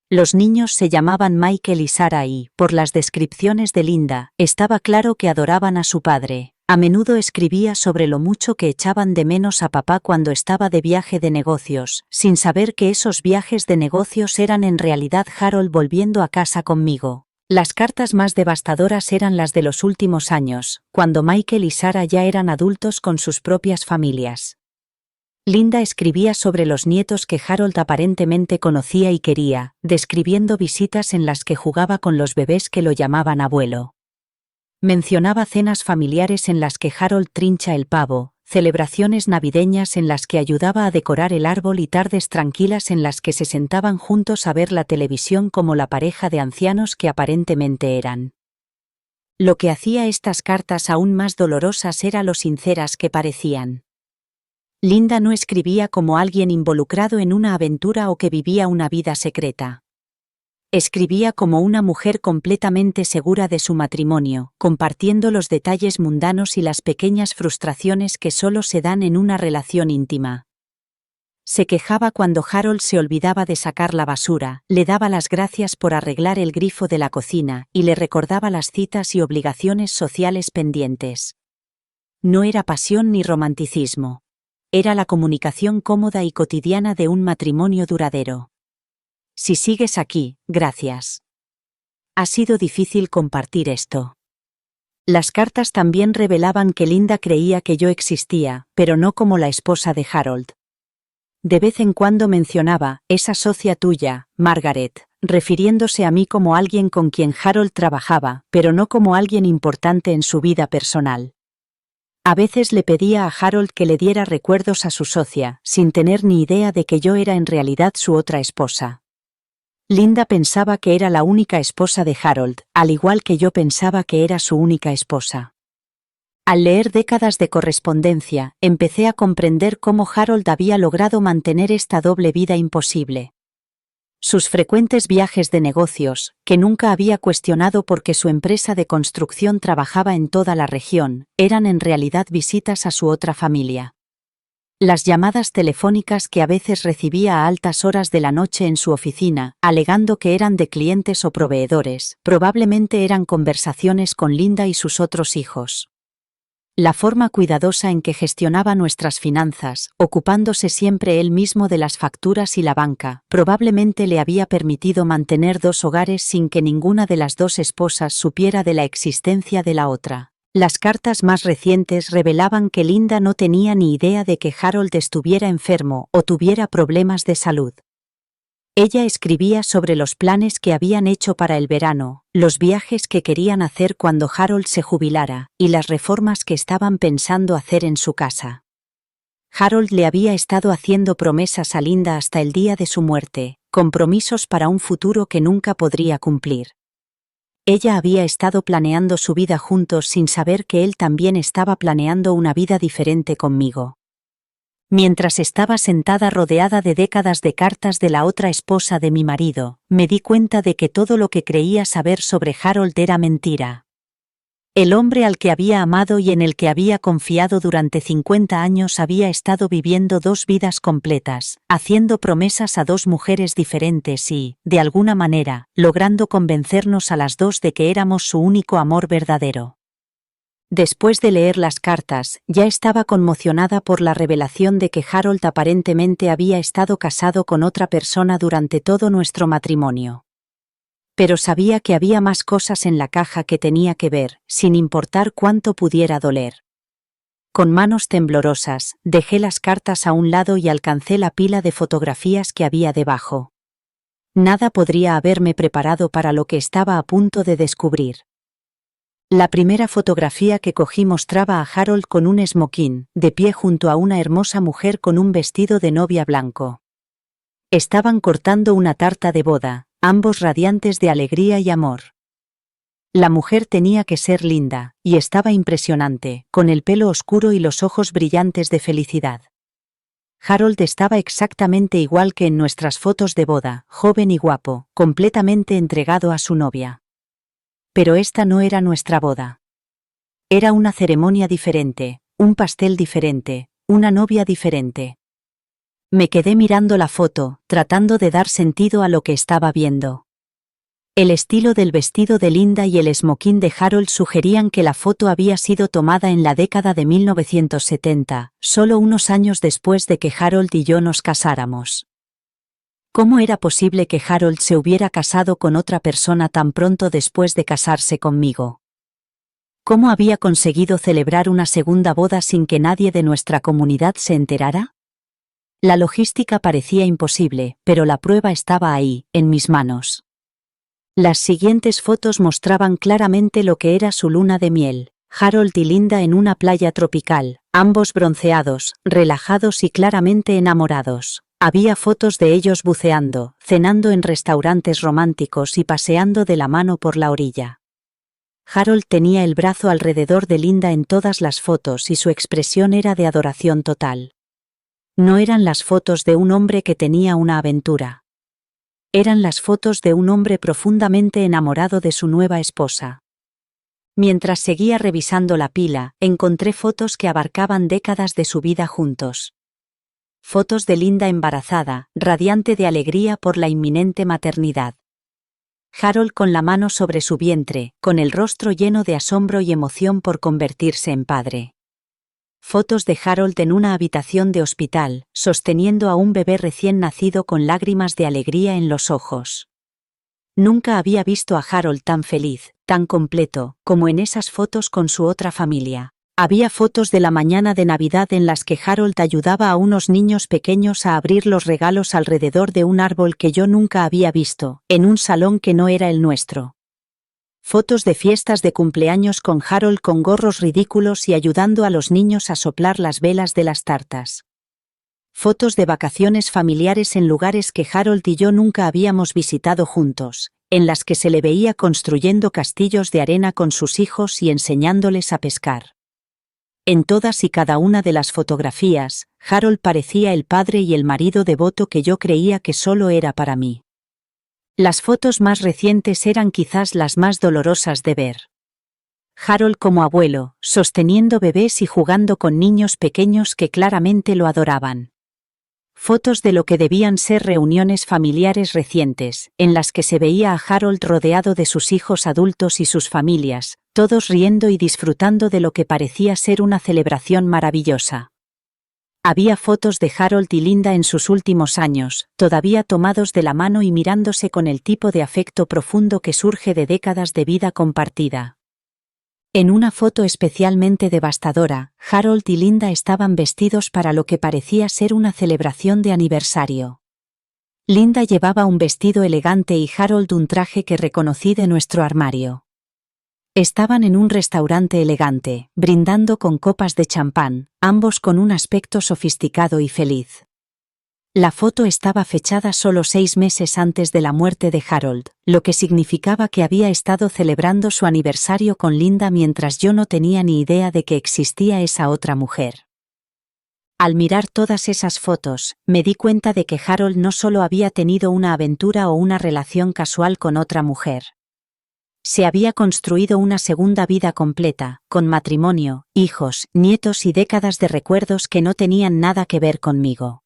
Los niños se llamaban Michael y Sarah y, por las descripciones de Linda, estaba claro que adoraban a su padre. A menudo escribía sobre lo mucho que echaban de menos a papá cuando estaba de viaje de negocios, sin saber que esos viajes de negocios eran en realidad Harold volviendo a casa conmigo. Las cartas más devastadoras eran las de los últimos años, cuando Michael y Sarah ya eran adultos con sus propias familias. Linda escribía sobre los nietos que Harold aparentemente conocía y quería, describiendo visitas en las que jugaba con los bebés que lo llamaban abuelo. Mencionaba cenas familiares en las que Harold trincha el pavo, celebraciones navideñas en las que ayudaba a decorar el árbol y tardes tranquilas en las que se sentaban juntos a ver la televisión como la pareja de ancianos que aparentemente eran. Lo que hacía estas cartas aún más dolorosas era lo sinceras que parecían. Linda no escribía como alguien involucrado en una aventura o que vivía una vida secreta. Escribía como una mujer completamente segura de su matrimonio, compartiendo los detalles mundanos y las pequeñas frustraciones que solo se dan en una relación íntima. Se quejaba cuando Harold se olvidaba de sacar la basura, le daba las gracias por arreglar el grifo de la cocina y le recordaba las citas y obligaciones sociales pendientes. No era pasión ni romanticismo. Era la comunicación cómoda y cotidiana de un matrimonio duradero. Si sigues aquí, gracias. Ha sido difícil compartir esto. Las cartas también revelaban que Linda creía que yo existía, pero no como la esposa de Harold. De vez en cuando mencionaba, esa socia tuya, Margaret, refiriéndose a mí como alguien con quien Harold trabajaba, pero no como alguien importante en su vida personal. A veces le pedía a Harold que le diera recuerdos a su socia, sin tener ni idea de que yo era en realidad su otra esposa. Linda pensaba que era la única esposa de Harold, al igual que yo pensaba que era su única esposa. Al leer décadas de correspondencia, empecé a comprender cómo Harold había logrado mantener esta doble vida imposible. Sus frecuentes viajes de negocios, que nunca había cuestionado porque su empresa de construcción trabajaba en toda la región, eran en realidad visitas a su otra familia. Las llamadas telefónicas que a veces recibía a altas horas de la noche en su oficina, alegando que eran de clientes o proveedores, probablemente eran conversaciones con Linda y sus otros hijos. La forma cuidadosa en que gestionaba nuestras finanzas, ocupándose siempre él mismo de las facturas y la banca, probablemente le había permitido mantener 2 hogares sin que ninguna de las 2 esposas supiera de la existencia de la otra. Las cartas más recientes revelaban que Linda no tenía ni idea de que Harold estuviera enfermo o tuviera problemas de salud. Ella escribía sobre los planes que habían hecho para el verano, los viajes que querían hacer cuando Harold se jubilara, y las reformas que estaban pensando hacer en su casa. Harold le había estado haciendo promesas a Linda hasta el día de su muerte, compromisos para un futuro que nunca podría cumplir. Ella había estado planeando su vida juntos sin saber que él también estaba planeando una vida diferente conmigo. Mientras estaba sentada rodeada de décadas de cartas de la otra esposa de mi marido, me di cuenta de que todo lo que creía saber sobre Harold era mentira. El hombre al que había amado y en el que había confiado durante 50 años había estado viviendo 2 vidas completas, haciendo promesas a 2 mujeres diferentes y, de alguna manera, logrando convencernos a las 2 de que éramos su único amor verdadero. Después de leer las cartas, ya estaba conmocionada por la revelación de que Harold aparentemente había estado casado con otra persona durante todo nuestro matrimonio. Pero sabía que había más cosas en la caja que tenía que ver, sin importar cuánto pudiera doler. Con manos temblorosas, dejé las cartas a un lado y alcancé la pila de fotografías que había debajo. Nada podría haberme preparado para lo que estaba a punto de descubrir. La primera fotografía que cogí mostraba a Harold con un smoking, de pie junto a una hermosa mujer con un vestido de novia blanco. Estaban cortando una tarta de boda, ambos radiantes de alegría y amor. La mujer tenía que ser Linda, y estaba impresionante, con el pelo oscuro y los ojos brillantes de felicidad. Harold estaba exactamente igual que en nuestras fotos de boda, joven y guapo, completamente entregado a su novia. Pero esta no era nuestra boda. Era una ceremonia diferente, un pastel diferente, una novia diferente. Me quedé mirando la foto, tratando de dar sentido a lo que estaba viendo. El estilo del vestido de Linda y el esmoquín de Harold sugerían que la foto había sido tomada en la década de 1970, solo unos años después de que Harold y yo nos casáramos. ¿Cómo era posible que Harold se hubiera casado con otra persona tan pronto después de casarse conmigo? ¿Cómo había conseguido celebrar una segunda boda sin que nadie de nuestra comunidad se enterara? La logística parecía imposible, pero la prueba estaba ahí, en mis manos. Las siguientes fotos mostraban claramente lo que era su luna de miel. Harold y Linda en una playa tropical, ambos bronceados, relajados y claramente enamorados. Había fotos de ellos buceando, cenando en restaurantes románticos y paseando de la mano por la orilla. Harold tenía el brazo alrededor de Linda en todas las fotos y su expresión era de adoración total. No eran las fotos de un hombre que tenía una aventura. Eran las fotos de un hombre profundamente enamorado de su nueva esposa. Mientras seguía revisando la pila, encontré fotos que abarcaban décadas de su vida juntos. Fotos de Linda embarazada, radiante de alegría por la inminente maternidad. Harold con la mano sobre su vientre, con el rostro lleno de asombro y emoción por convertirse en padre. Fotos de Harold en una habitación de hospital, sosteniendo a un bebé recién nacido con lágrimas de alegría en los ojos. Nunca había visto a Harold tan feliz, tan completo, como en esas fotos con su otra familia. Había fotos de la mañana de Navidad en las que Harold ayudaba a unos niños pequeños a abrir los regalos alrededor de un árbol que yo nunca había visto, en un salón que no era el nuestro. Fotos de fiestas de cumpleaños con Harold con gorros ridículos y ayudando a los niños a soplar las velas de las tartas. Fotos de vacaciones familiares en lugares que Harold y yo nunca habíamos visitado juntos, en las que se le veía construyendo castillos de arena con sus hijos y enseñándoles a pescar. En todas y cada una de las fotografías, Harold parecía el padre y el marido devoto que yo creía que solo era para mí. Las fotos más recientes eran quizás las más dolorosas de ver. Harold como abuelo, sosteniendo bebés y jugando con niños pequeños que claramente lo adoraban. Fotos de lo que debían ser reuniones familiares recientes, en las que se veía a Harold rodeado de sus hijos adultos y sus familias, todos riendo y disfrutando de lo que parecía ser una celebración maravillosa. Había fotos de Harold y Linda en sus últimos años, todavía tomados de la mano y mirándose con el tipo de afecto profundo que surge de décadas de vida compartida. En una foto especialmente devastadora, Harold y Linda estaban vestidos para lo que parecía ser una celebración de aniversario. Linda llevaba un vestido elegante y Harold un traje que reconocí de nuestro armario. Estaban en un restaurante elegante, brindando con copas de champán, ambos con un aspecto sofisticado y feliz. La foto estaba fechada solo 6 meses antes de la muerte de Harold, lo que significaba que había estado celebrando su aniversario con Linda mientras yo no tenía ni idea de que existía esa otra mujer. Al mirar todas esas fotos, me di cuenta de que Harold no solo había tenido una aventura o una relación casual con otra mujer. Se había construido una segunda vida completa, con matrimonio, hijos, nietos y décadas de recuerdos que no tenían nada que ver conmigo.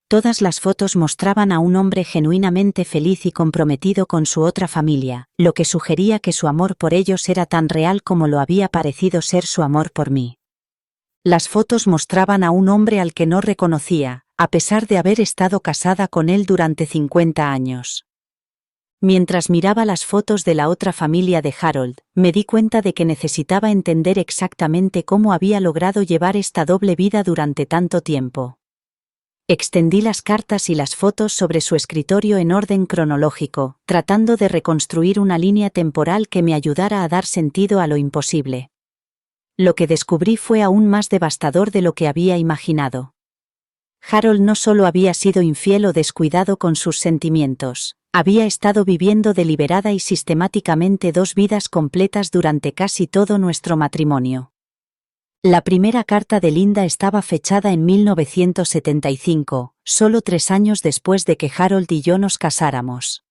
Todas las fotos mostraban a un hombre genuinamente feliz y comprometido con su otra familia, lo que sugería que su amor por ellos era tan real como lo había parecido ser su amor por mí. Las fotos mostraban a un hombre al que no reconocía, a pesar de haber estado casada con él durante 50 años. Mientras miraba las fotos de la otra familia de Harold, me di cuenta de que necesitaba entender exactamente cómo había logrado llevar esta doble vida durante tanto tiempo. Extendí las cartas y las fotos sobre su escritorio en orden cronológico, tratando de reconstruir una línea temporal que me ayudara a dar sentido a lo imposible. Lo que descubrí fue aún más devastador de lo que había imaginado. Harold no solo había sido infiel o descuidado con sus sentimientos, había estado viviendo deliberada y sistemáticamente 2 vidas completas durante casi todo nuestro matrimonio. La primera carta de Linda estaba fechada en 1975, solo 3 años después de que Harold y yo nos casáramos.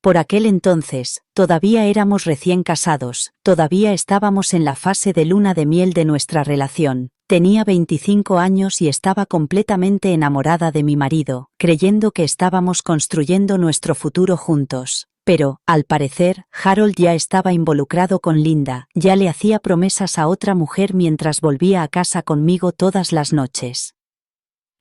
Por aquel entonces, todavía éramos recién casados, todavía estábamos en la fase de luna de miel de nuestra relación. Tenía 25 años y estaba completamente enamorada de mi marido, creyendo que estábamos construyendo nuestro futuro juntos. Pero, al parecer, Harold ya estaba involucrado con Linda, ya le hacía promesas a otra mujer mientras volvía a casa conmigo todas las noches.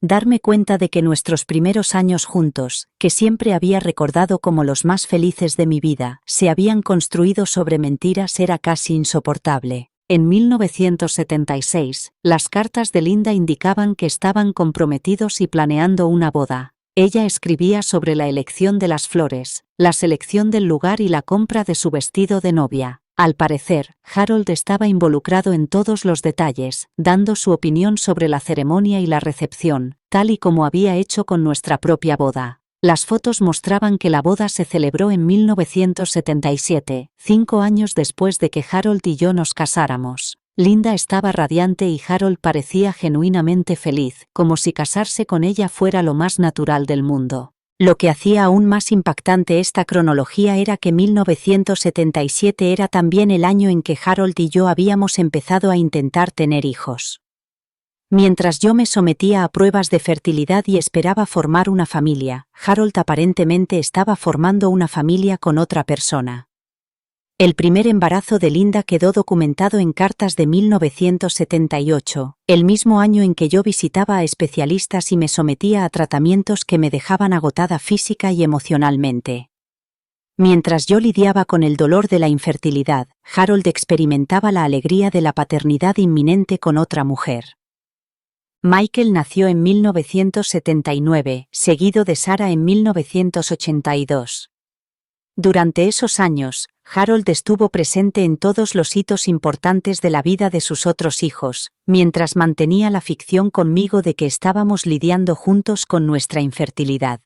Darme cuenta de que nuestros primeros años juntos, que siempre había recordado como los más felices de mi vida, se habían construido sobre mentiras era casi insoportable. En 1976, las cartas de Linda indicaban que estaban comprometidos y planeando una boda. Ella escribía sobre la elección de las flores, la selección del lugar y la compra de su vestido de novia. Al parecer, Harold estaba involucrado en todos los detalles, dando su opinión sobre la ceremonia y la recepción, tal y como había hecho con nuestra propia boda. Las fotos mostraban que la boda se celebró en 1977, 5 años después de que Harold y yo nos casáramos. Linda estaba radiante y Harold parecía genuinamente feliz, como si casarse con ella fuera lo más natural del mundo. Lo que hacía aún más impactante esta cronología era que 1977 era también el año en que Harold y yo habíamos empezado a intentar tener hijos. Mientras yo me sometía a pruebas de fertilidad y esperaba formar una familia, Harold aparentemente estaba formando una familia con otra persona. El primer embarazo de Linda quedó documentado en cartas de 1978, el mismo año en que yo visitaba a especialistas y me sometía a tratamientos que me dejaban agotada física y emocionalmente. Mientras yo lidiaba con el dolor de la infertilidad, Harold experimentaba la alegría de la paternidad inminente con otra mujer. Michael nació en 1979, seguido de Sarah en 1982. Durante esos años, Harold estuvo presente en todos los hitos importantes de la vida de sus otros hijos, mientras mantenía la ficción conmigo de que estábamos lidiando juntos con nuestra infertilidad.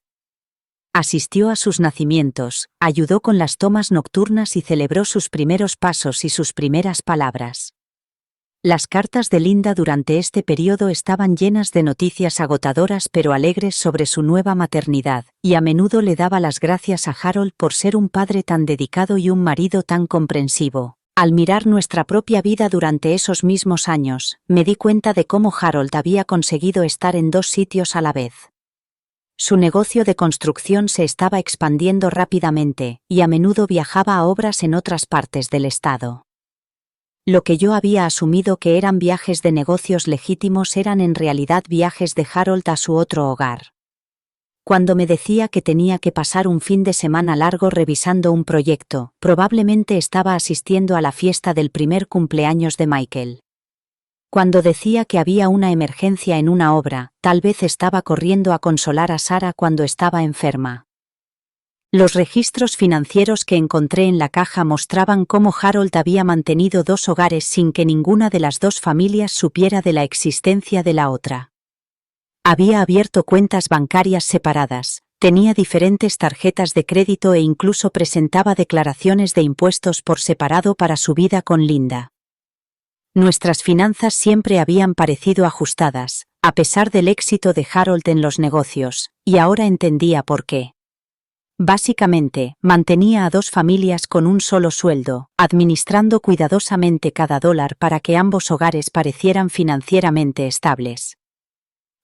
Asistió a sus nacimientos, ayudó con las tomas nocturnas y celebró sus primeros pasos y sus primeras palabras. Las cartas de Linda durante este periodo estaban llenas de noticias agotadoras pero alegres sobre su nueva maternidad, y a menudo le daba las gracias a Harold por ser un padre tan dedicado y un marido tan comprensivo. Al mirar nuestra propia vida durante esos mismos años, me di cuenta de cómo Harold había conseguido estar en 2 sitios a la vez. Su negocio de construcción se estaba expandiendo rápidamente, y a menudo viajaba a obras en otras partes del estado. Lo que yo había asumido que eran viajes de negocios legítimos eran en realidad viajes de Harold a su otro hogar. Cuando me decía que tenía que pasar un fin de semana largo revisando un proyecto, probablemente estaba asistiendo a la fiesta del primer cumpleaños de Michael. Cuando decía que había una emergencia en una obra, tal vez estaba corriendo a consolar a Sarah cuando estaba enferma. Los registros financieros que encontré en la caja mostraban cómo Harold había mantenido 2 hogares sin que ninguna de las 2 familias supiera de la existencia de la otra. Había abierto cuentas bancarias separadas, tenía diferentes tarjetas de crédito e incluso presentaba declaraciones de impuestos por separado para su vida con Linda. Nuestras finanzas siempre habían parecido ajustadas, a pesar del éxito de Harold en los negocios, y ahora entendía por qué. Básicamente, mantenía a 2 familias con un solo sueldo, administrando cuidadosamente cada dólar para que ambos hogares parecieran financieramente estables.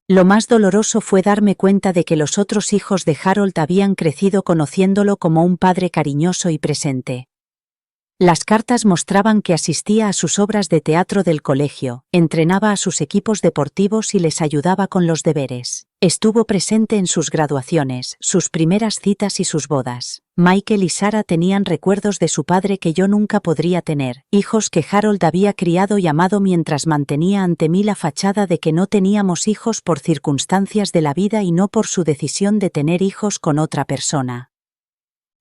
Lo más doloroso fue darme cuenta de que los otros hijos de Harold habían crecido conociéndolo como un padre cariñoso y presente. Las cartas mostraban que asistía a sus obras de teatro del colegio, entrenaba a sus equipos deportivos y les ayudaba con los deberes. Estuvo presente en sus graduaciones, sus primeras citas y sus bodas. Michael y Sarah tenían recuerdos de su padre que yo nunca podría tener, hijos que Harold había criado y amado mientras mantenía ante mí la fachada de que no teníamos hijos por circunstancias de la vida y no por su decisión de tener hijos con otra persona.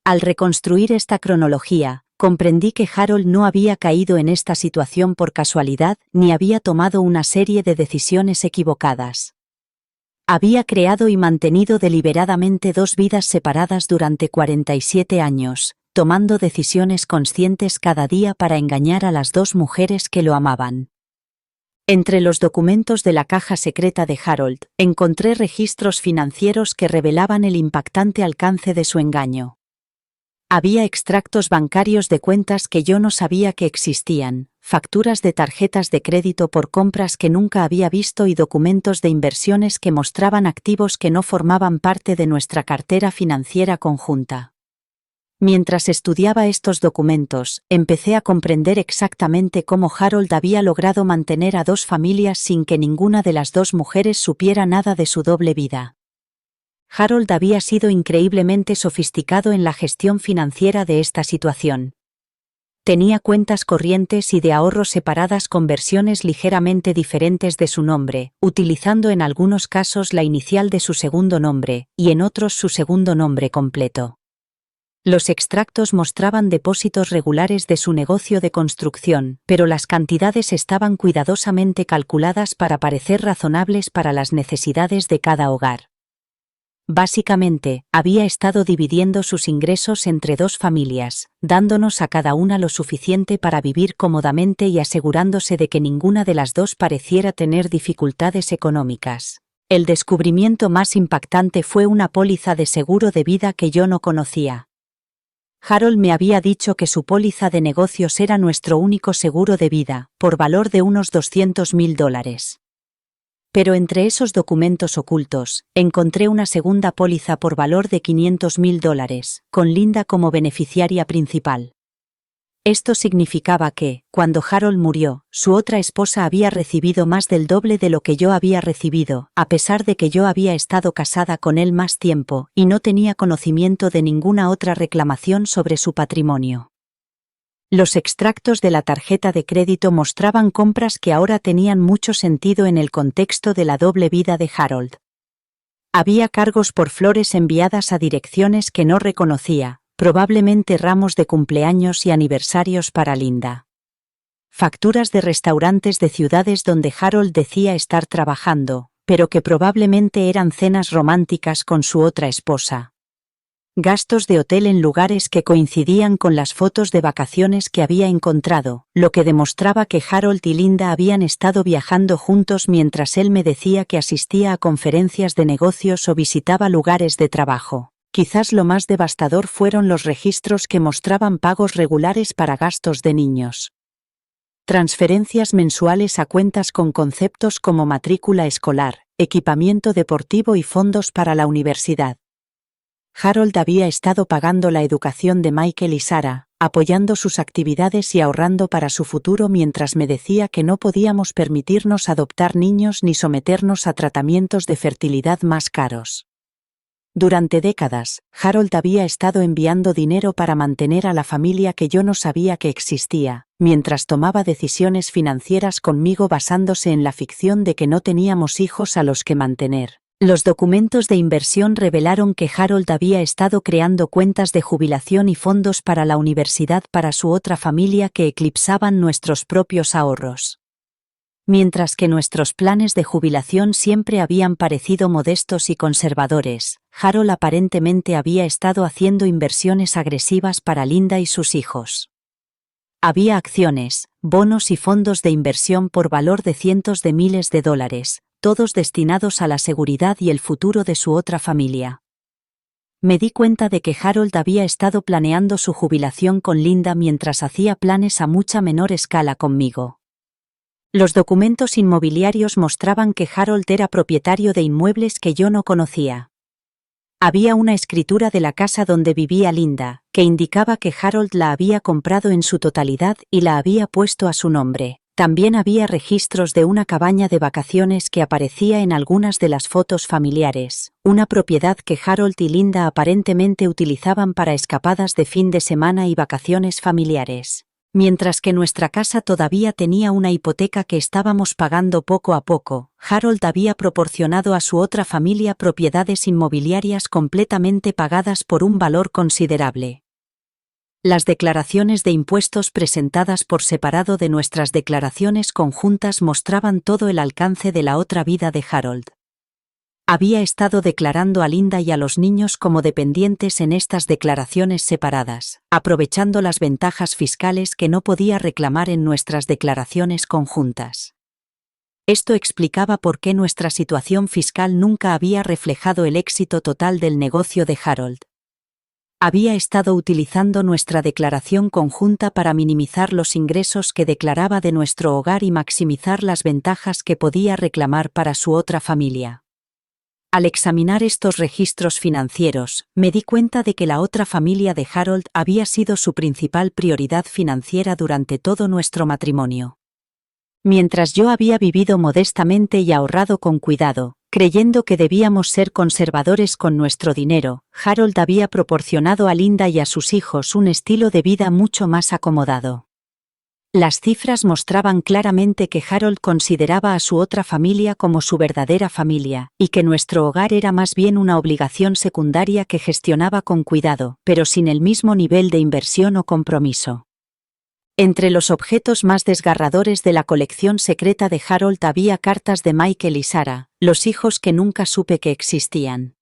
Al reconstruir esta cronología, comprendí que Harold no había caído en esta situación por casualidad ni había tomado una serie de decisiones equivocadas. Había creado y mantenido deliberadamente 2 vidas separadas durante 47 años, tomando decisiones conscientes cada día para engañar a las 2 mujeres que lo amaban. Entre los documentos de la caja secreta de Harold, encontré registros financieros que revelaban el impactante alcance de su engaño. Había extractos bancarios de cuentas que yo no sabía que existían, facturas de tarjetas de crédito por compras que nunca había visto y documentos de inversiones que mostraban activos que no formaban parte de nuestra cartera financiera conjunta. Mientras estudiaba estos documentos, empecé a comprender exactamente cómo Harold había logrado mantener a dos familias sin que ninguna de las dos mujeres supiera nada de su doble vida. Harold había sido increíblemente sofisticado en la gestión financiera de esta situación. Tenía cuentas corrientes y de ahorro separadas con versiones ligeramente diferentes de su nombre, utilizando en algunos casos la inicial de su segundo nombre, y en otros su segundo nombre completo. Los extractos mostraban depósitos regulares de su negocio de construcción, pero las cantidades estaban cuidadosamente calculadas para parecer razonables para las necesidades de cada hogar. Básicamente, había estado dividiendo sus ingresos entre dos familias, dándonos a cada una lo suficiente para vivir cómodamente y asegurándose de que ninguna de las dos pareciera tener dificultades económicas. El descubrimiento más impactante fue una póliza de seguro de vida que yo no conocía. Harold me había dicho que su póliza de negocios era nuestro único seguro de vida, por valor de unos $200,000. Pero entre esos documentos ocultos, encontré una segunda póliza por valor de $500,000, con Linda como beneficiaria principal. Esto significaba que, cuando Harold murió, su otra esposa había recibido más del doble de lo que yo había recibido, a pesar de que yo había estado casada con él más tiempo y no tenía conocimiento de ninguna otra reclamación sobre su patrimonio. Los extractos de la tarjeta de crédito mostraban compras que ahora tenían mucho sentido en el contexto de la doble vida de Harold. Había cargos por flores enviadas a direcciones que no reconocía, probablemente ramos de cumpleaños y aniversarios para Linda. Facturas de restaurantes de ciudades donde Harold decía estar trabajando, pero que probablemente eran cenas románticas con su otra esposa. Gastos de hotel en lugares que coincidían con las fotos de vacaciones que había encontrado, lo que demostraba que Harold y Linda habían estado viajando juntos mientras él me decía que asistía a conferencias de negocios o visitaba lugares de trabajo. Quizás lo más devastador fueron los registros que mostraban pagos regulares para gastos de niños. Transferencias mensuales a cuentas con conceptos como matrícula escolar, equipamiento deportivo y fondos para la universidad. Harold había estado pagando la educación de Michael y Sarah, apoyando sus actividades y ahorrando para su futuro mientras me decía que no podíamos permitirnos adoptar niños ni someternos a tratamientos de fertilidad más caros. Durante décadas, Harold había estado enviando dinero para mantener a la familia que yo no sabía que existía, mientras tomaba decisiones financieras conmigo basándose en la ficción de que no teníamos hijos a los que mantener. Los documentos de inversión revelaron que Harold había estado creando cuentas de jubilación y fondos para la universidad para su otra familia que eclipsaban nuestros propios ahorros. Mientras que nuestros planes de jubilación siempre habían parecido modestos y conservadores, Harold aparentemente había estado haciendo inversiones agresivas para Linda y sus hijos. Había acciones, bonos y fondos de inversión por valor de cientos de miles de dólares, todos destinados a la seguridad y el futuro de su otra familia. Me di cuenta de que Harold había estado planeando su jubilación con Linda mientras hacía planes a mucha menor escala conmigo. Los documentos inmobiliarios mostraban que Harold era propietario de inmuebles que yo no conocía. Había una escritura de la casa donde vivía Linda, que indicaba que Harold la había comprado en su totalidad y la había puesto a su nombre. También había registros de una cabaña de vacaciones que aparecía en algunas de las fotos familiares, una propiedad que Harold y Linda aparentemente utilizaban para escapadas de fin de semana y vacaciones familiares. Mientras que nuestra casa todavía tenía una hipoteca que estábamos pagando poco a poco, Harold había proporcionado a su otra familia propiedades inmobiliarias completamente pagadas por un valor considerable. Las declaraciones de impuestos presentadas por separado de nuestras declaraciones conjuntas mostraban todo el alcance de la otra vida de Harold. Había estado declarando a Linda y a los niños como dependientes en estas declaraciones separadas, aprovechando las ventajas fiscales que no podía reclamar en nuestras declaraciones conjuntas. Esto explicaba por qué nuestra situación fiscal nunca había reflejado el éxito total del negocio de Harold. Había estado utilizando nuestra declaración conjunta para minimizar los ingresos que declaraba de nuestro hogar y maximizar las ventajas que podía reclamar para su otra familia. Al examinar estos registros financieros, me di cuenta de que la otra familia de Harold había sido su principal prioridad financiera durante todo nuestro matrimonio. Mientras yo había vivido modestamente y ahorrado con cuidado, creyendo que debíamos ser conservadores con nuestro dinero, Harold había proporcionado a Linda y a sus hijos un estilo de vida mucho más acomodado. Las cifras mostraban claramente que Harold consideraba a su otra familia como su verdadera familia, y que nuestro hogar era más bien una obligación secundaria que gestionaba con cuidado, pero sin el mismo nivel de inversión o compromiso. Entre los objetos más desgarradores de la colección secreta de Harold había cartas de Michael y Sarah, los hijos que nunca supe que existían.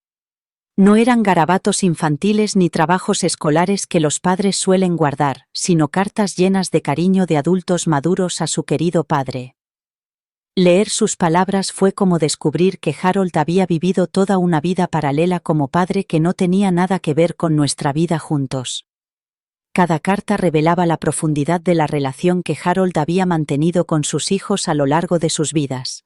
No eran garabatos infantiles ni trabajos escolares que los padres suelen guardar, sino cartas llenas de cariño de adultos maduros a su querido padre. Leer sus palabras fue como descubrir que Harold había vivido toda una vida paralela como padre que no tenía nada que ver con nuestra vida juntos. Cada carta revelaba la profundidad de la relación que Harold había mantenido con sus hijos a lo largo de sus vidas.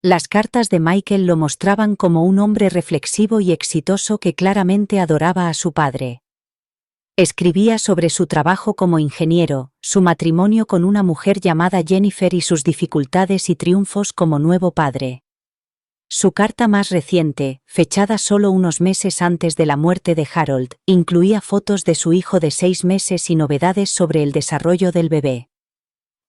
Las cartas de Michael lo mostraban como un hombre reflexivo y exitoso que claramente adoraba a su padre. Escribía sobre su trabajo como ingeniero, su matrimonio con una mujer llamada Jennifer y sus dificultades y triunfos como nuevo padre. Su carta más reciente, fechada solo unos meses antes de la muerte de Harold, incluía fotos de su hijo de 6 meses y novedades sobre el desarrollo del bebé.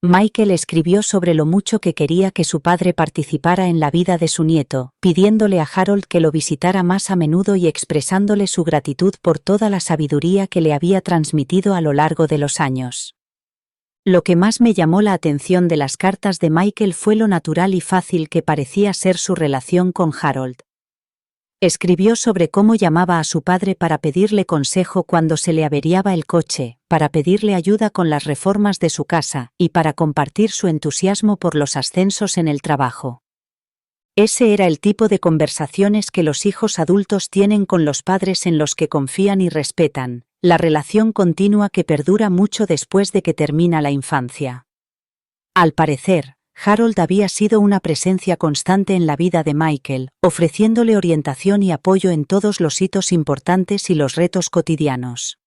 Michael escribió sobre lo mucho que quería que su padre participara en la vida de su nieto, pidiéndole a Harold que lo visitara más a menudo y expresándole su gratitud por toda la sabiduría que le había transmitido a lo largo de los años. Lo que más me llamó la atención de las cartas de Michael fue lo natural y fácil que parecía ser su relación con Harold. Escribió sobre cómo llamaba a su padre para pedirle consejo cuando se le averiaba el coche, para pedirle ayuda con las reformas de su casa y para compartir su entusiasmo por los ascensos en el trabajo. Ese era el tipo de conversaciones que los hijos adultos tienen con los padres en los que confían y respetan, la relación continua que perdura mucho después de que termina la infancia. Al parecer, Harold había sido una presencia constante en la vida de Michael, ofreciéndole orientación y apoyo en todos los hitos importantes y los retos cotidianos.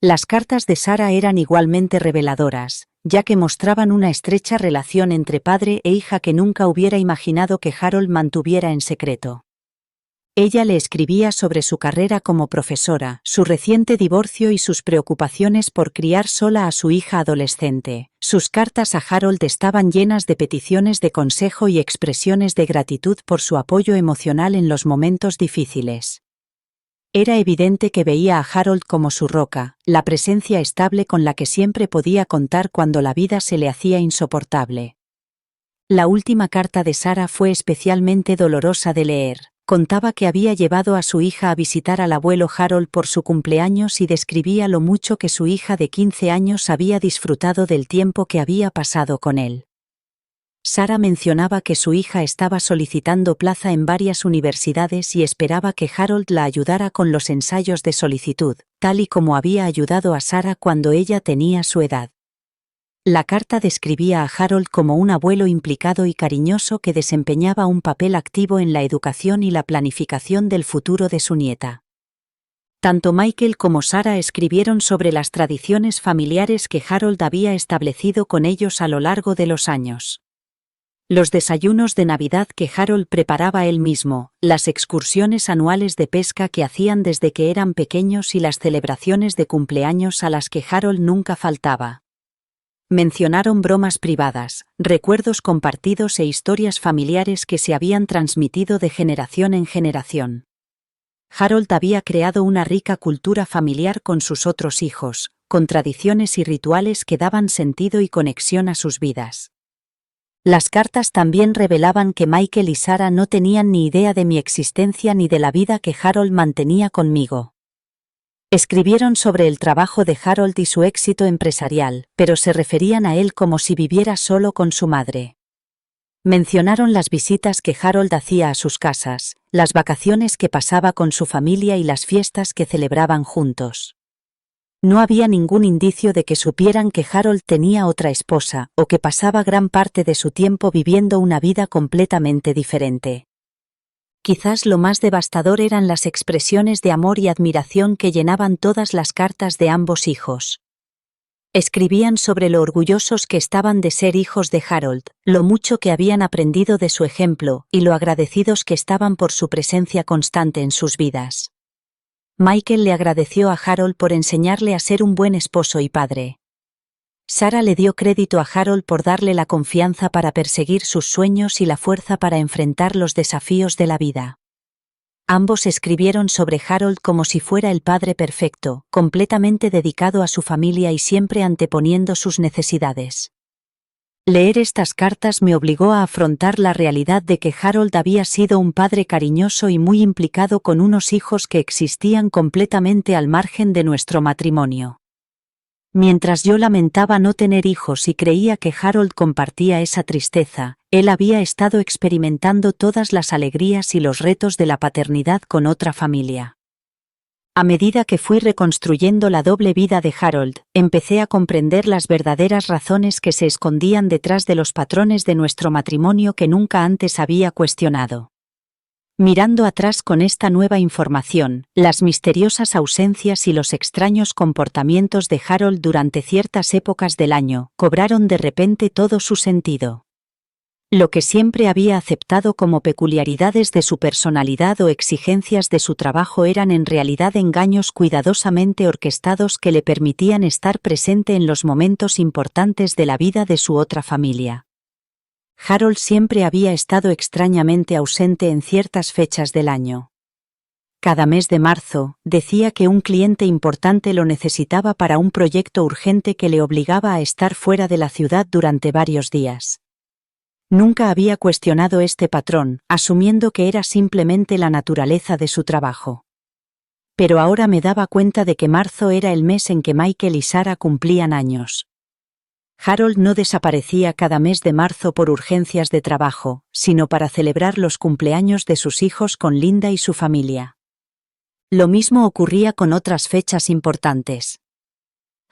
Las cartas de Sarah eran igualmente reveladoras, ya que mostraban una estrecha relación entre padre e hija que nunca hubiera imaginado que Harold mantuviera en secreto. Ella le escribía sobre su carrera como profesora, su reciente divorcio y sus preocupaciones por criar sola a su hija adolescente. Sus cartas a Harold estaban llenas de peticiones de consejo y expresiones de gratitud por su apoyo emocional en los momentos difíciles. Era evidente que veía a Harold como su roca, la presencia estable con la que siempre podía contar cuando la vida se le hacía insoportable. La última carta de Sarah fue especialmente dolorosa de leer. Contaba que había llevado a su hija a visitar al abuelo Harold por su cumpleaños y describía lo mucho que su hija de 15 años había disfrutado del tiempo que había pasado con él. Sarah mencionaba que su hija estaba solicitando plaza en varias universidades y esperaba que Harold la ayudara con los ensayos de solicitud, tal y como había ayudado a Sarah cuando ella tenía su edad. La carta describía a Harold como un abuelo implicado y cariñoso que desempeñaba un papel activo en la educación y la planificación del futuro de su nieta. Tanto Michael como Sarah escribieron sobre las tradiciones familiares que Harold había establecido con ellos a lo largo de los años. Los desayunos de Navidad que Harold preparaba él mismo, las excursiones anuales de pesca que hacían desde que eran pequeños y las celebraciones de cumpleaños a las que Harold nunca faltaba. Mencionaron bromas privadas, recuerdos compartidos e historias familiares que se habían transmitido de generación en generación. Harold había creado una rica cultura familiar con sus otros hijos, con tradiciones y rituales que daban sentido y conexión a sus vidas. Las cartas también revelaban que Michael y Sarah no tenían ni idea de mi existencia ni de la vida que Harold mantenía conmigo. Escribieron sobre el trabajo de Harold y su éxito empresarial, pero se referían a él como si viviera solo con su madre. Mencionaron las visitas que Harold hacía a sus casas, las vacaciones que pasaba con su familia y las fiestas que celebraban juntos. No había ningún indicio de que supieran que Harold tenía otra esposa o que pasaba gran parte de su tiempo viviendo una vida completamente diferente. Quizás lo más devastador eran las expresiones de amor y admiración que llenaban todas las cartas de ambos hijos. Escribían sobre lo orgullosos que estaban de ser hijos de Harold, lo mucho que habían aprendido de su ejemplo y lo agradecidos que estaban por su presencia constante en sus vidas. Michael le agradeció a Harold por enseñarle a ser un buen esposo y padre. Sarah le dio crédito a Harold por darle la confianza para perseguir sus sueños y la fuerza para enfrentar los desafíos de la vida. Ambos escribieron sobre Harold como si fuera el padre perfecto, completamente dedicado a su familia y siempre anteponiendo sus necesidades. Leer estas cartas me obligó a afrontar la realidad de que Harold había sido un padre cariñoso y muy implicado con unos hijos que existían completamente al margen de nuestro matrimonio. Mientras yo lamentaba no tener hijos y creía que Harold compartía esa tristeza, él había estado experimentando todas las alegrías y los retos de la paternidad con otra familia. A medida que fui reconstruyendo la doble vida de Harold, empecé a comprender las verdaderas razones que se escondían detrás de los patrones de nuestro matrimonio que nunca antes había cuestionado. Mirando atrás con esta nueva información, las misteriosas ausencias y los extraños comportamientos de Harold durante ciertas épocas del año cobraron de repente todo su sentido. Lo que siempre había aceptado como peculiaridades de su personalidad o exigencias de su trabajo eran en realidad engaños cuidadosamente orquestados que le permitían estar presente en los momentos importantes de la vida de su otra familia. Harold siempre había estado extrañamente ausente en ciertas fechas del año. Cada mes de marzo, decía que un cliente importante lo necesitaba para un proyecto urgente que le obligaba a estar fuera de la ciudad durante varios días. Nunca había cuestionado este patrón, asumiendo que era simplemente la naturaleza de su trabajo. Pero ahora me daba cuenta de que marzo era el mes en que Michael y Sarah cumplían años. Harold no desaparecía cada mes de marzo por urgencias de trabajo, sino para celebrar los cumpleaños de sus hijos con Linda y su familia. Lo mismo ocurría con otras fechas importantes.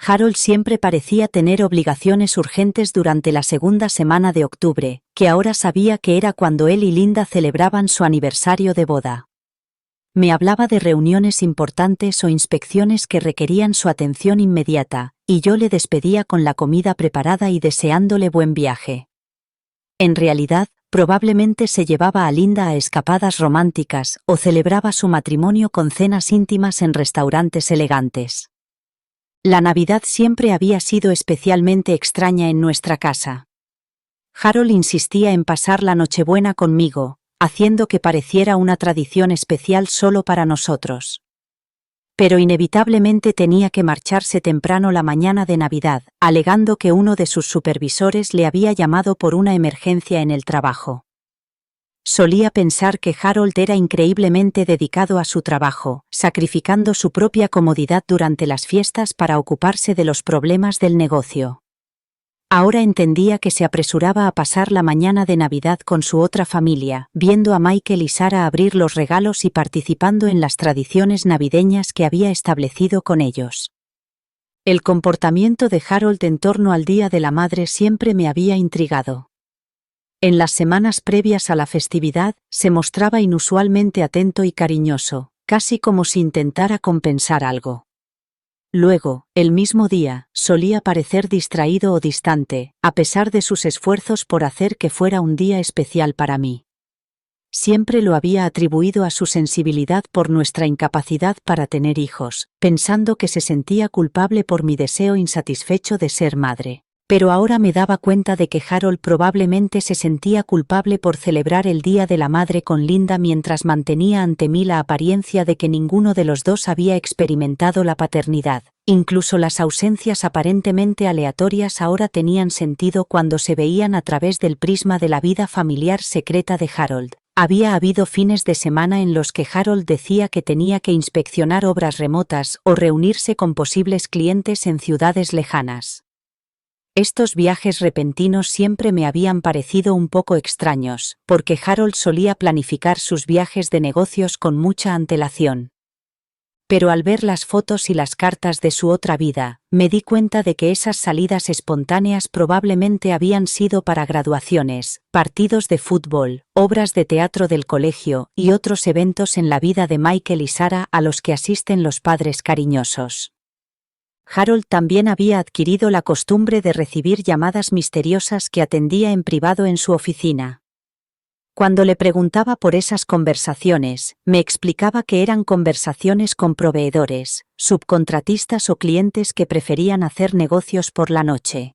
Harold siempre parecía tener obligaciones urgentes durante la segunda semana de octubre, que ahora sabía que era cuando él y Linda celebraban su aniversario de boda. Me hablaba de reuniones importantes o inspecciones que requerían su atención inmediata, y yo le despedía con la comida preparada y deseándole buen viaje. En realidad, probablemente se llevaba a Linda a escapadas románticas o celebraba su matrimonio con cenas íntimas en restaurantes elegantes. La Navidad siempre había sido especialmente extraña en nuestra casa. Harold insistía en pasar la Nochebuena conmigo, haciendo que pareciera una tradición especial solo para nosotros. Pero inevitablemente tenía que marcharse temprano la mañana de Navidad, alegando que uno de sus supervisores le había llamado por una emergencia en el trabajo. Solía pensar que Harold era increíblemente dedicado a su trabajo, sacrificando su propia comodidad durante las fiestas para ocuparse de los problemas del negocio. Ahora entendía que se apresuraba a pasar la mañana de Navidad con su otra familia, viendo a Michael y Sarah abrir los regalos y participando en las tradiciones navideñas que había establecido con ellos. El comportamiento de Harold en torno al Día de la Madre siempre me había intrigado. En las semanas previas a la festividad, se mostraba inusualmente atento y cariñoso, casi como si intentara compensar algo. Luego, el mismo día, solía parecer distraído o distante, a pesar de sus esfuerzos por hacer que fuera un día especial para mí. Siempre lo había atribuido a su sensibilidad por nuestra incapacidad para tener hijos, pensando que se sentía culpable por mi deseo insatisfecho de ser madre. Pero ahora me daba cuenta de que Harold probablemente se sentía culpable por celebrar el Día de la Madre con Linda mientras mantenía ante mí la apariencia de que ninguno de los dos había experimentado la paternidad. Incluso las ausencias aparentemente aleatorias ahora tenían sentido cuando se veían a través del prisma de la vida familiar secreta de Harold. Había habido fines de semana en los que Harold decía que tenía que inspeccionar obras remotas o reunirse con posibles clientes en ciudades lejanas. Estos viajes repentinos siempre me habían parecido un poco extraños, porque Harold solía planificar sus viajes de negocios con mucha antelación. Pero al ver las fotos y las cartas de su otra vida, me di cuenta de que esas salidas espontáneas probablemente habían sido para graduaciones, partidos de fútbol, obras de teatro del colegio y otros eventos en la vida de Michael y Sarah a los que asisten los padres cariñosos. Harold también había adquirido la costumbre de recibir llamadas misteriosas que atendía en privado en su oficina. Cuando le preguntaba por esas conversaciones, me explicaba que eran conversaciones con proveedores, subcontratistas o clientes que preferían hacer negocios por la noche.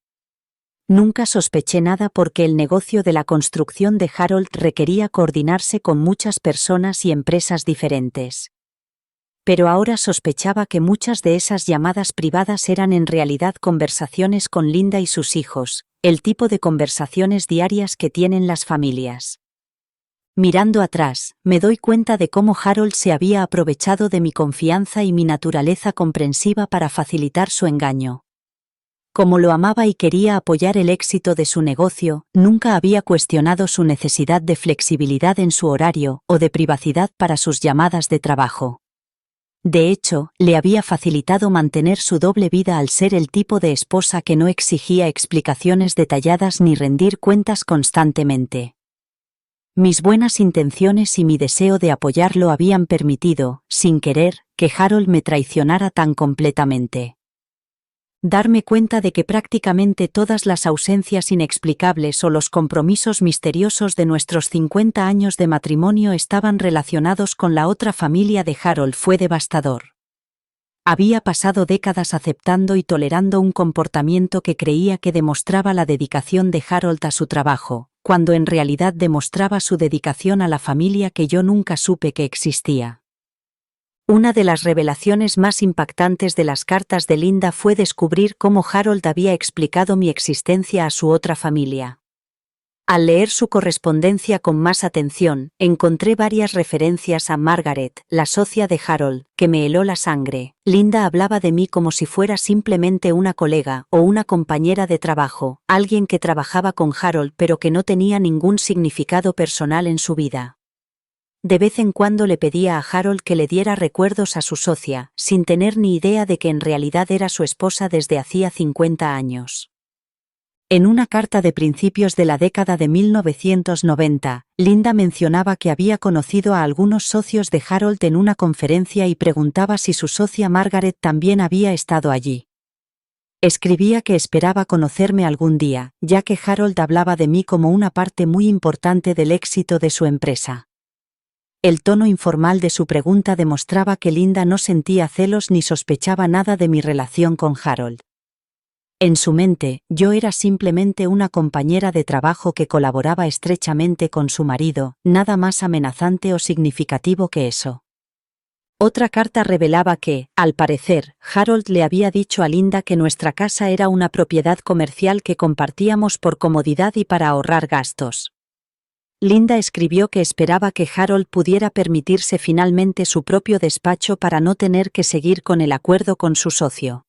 Nunca sospeché nada porque el negocio de la construcción de Harold requería coordinarse con muchas personas y empresas diferentes. Pero ahora sospechaba que muchas de esas llamadas privadas eran en realidad conversaciones con Linda y sus hijos, el tipo de conversaciones diarias que tienen las familias. Mirando atrás, me doy cuenta de cómo Harold se había aprovechado de mi confianza y mi naturaleza comprensiva para facilitar su engaño. Como lo amaba y quería apoyar el éxito de su negocio, nunca había cuestionado su necesidad de flexibilidad en su horario o de privacidad para sus llamadas de trabajo. De hecho, le había facilitado mantener su doble vida al ser el tipo de esposa que no exigía explicaciones detalladas ni rendir cuentas constantemente. Mis buenas intenciones y mi deseo de apoyarlo habían permitido, sin querer, que Harold me traicionara tan completamente. Darme cuenta de que prácticamente todas las ausencias inexplicables o los compromisos misteriosos de nuestros 50 años de matrimonio estaban relacionados con la otra familia de Harold fue devastador. Había pasado décadas aceptando y tolerando un comportamiento que creía que demostraba la dedicación de Harold a su trabajo, cuando en realidad demostraba su dedicación a la familia que yo nunca supe que existía. Una de las revelaciones más impactantes de las cartas de Linda fue descubrir cómo Harold había explicado mi existencia a su otra familia. Al leer su correspondencia con más atención, encontré varias referencias a Margaret, la socia de Harold, que me heló la sangre. Linda hablaba de mí como si fuera simplemente una colega o una compañera de trabajo, alguien que trabajaba con Harold pero que no tenía ningún significado personal en su vida. De vez en cuando le pedía a Harold que le diera recuerdos a su socia, sin tener ni idea de que en realidad era su esposa desde hacía 50 años. En una carta de principios de la década de 1990, Linda mencionaba que había conocido a algunos socios de Harold en una conferencia y preguntaba si su socia Margaret también había estado allí. Escribía que esperaba conocerme algún día, ya que Harold hablaba de mí como una parte muy importante del éxito de su empresa. El tono informal de su pregunta demostraba que Linda no sentía celos ni sospechaba nada de mi relación con Harold. En su mente, yo era simplemente una compañera de trabajo que colaboraba estrechamente con su marido, nada más amenazante o significativo que eso. Otra carta revelaba que, al parecer, Harold le había dicho a Linda que nuestra casa era una propiedad comercial que compartíamos por comodidad y para ahorrar gastos. Linda escribió que esperaba que Harold pudiera permitirse finalmente su propio despacho para no tener que seguir con el acuerdo con su socio.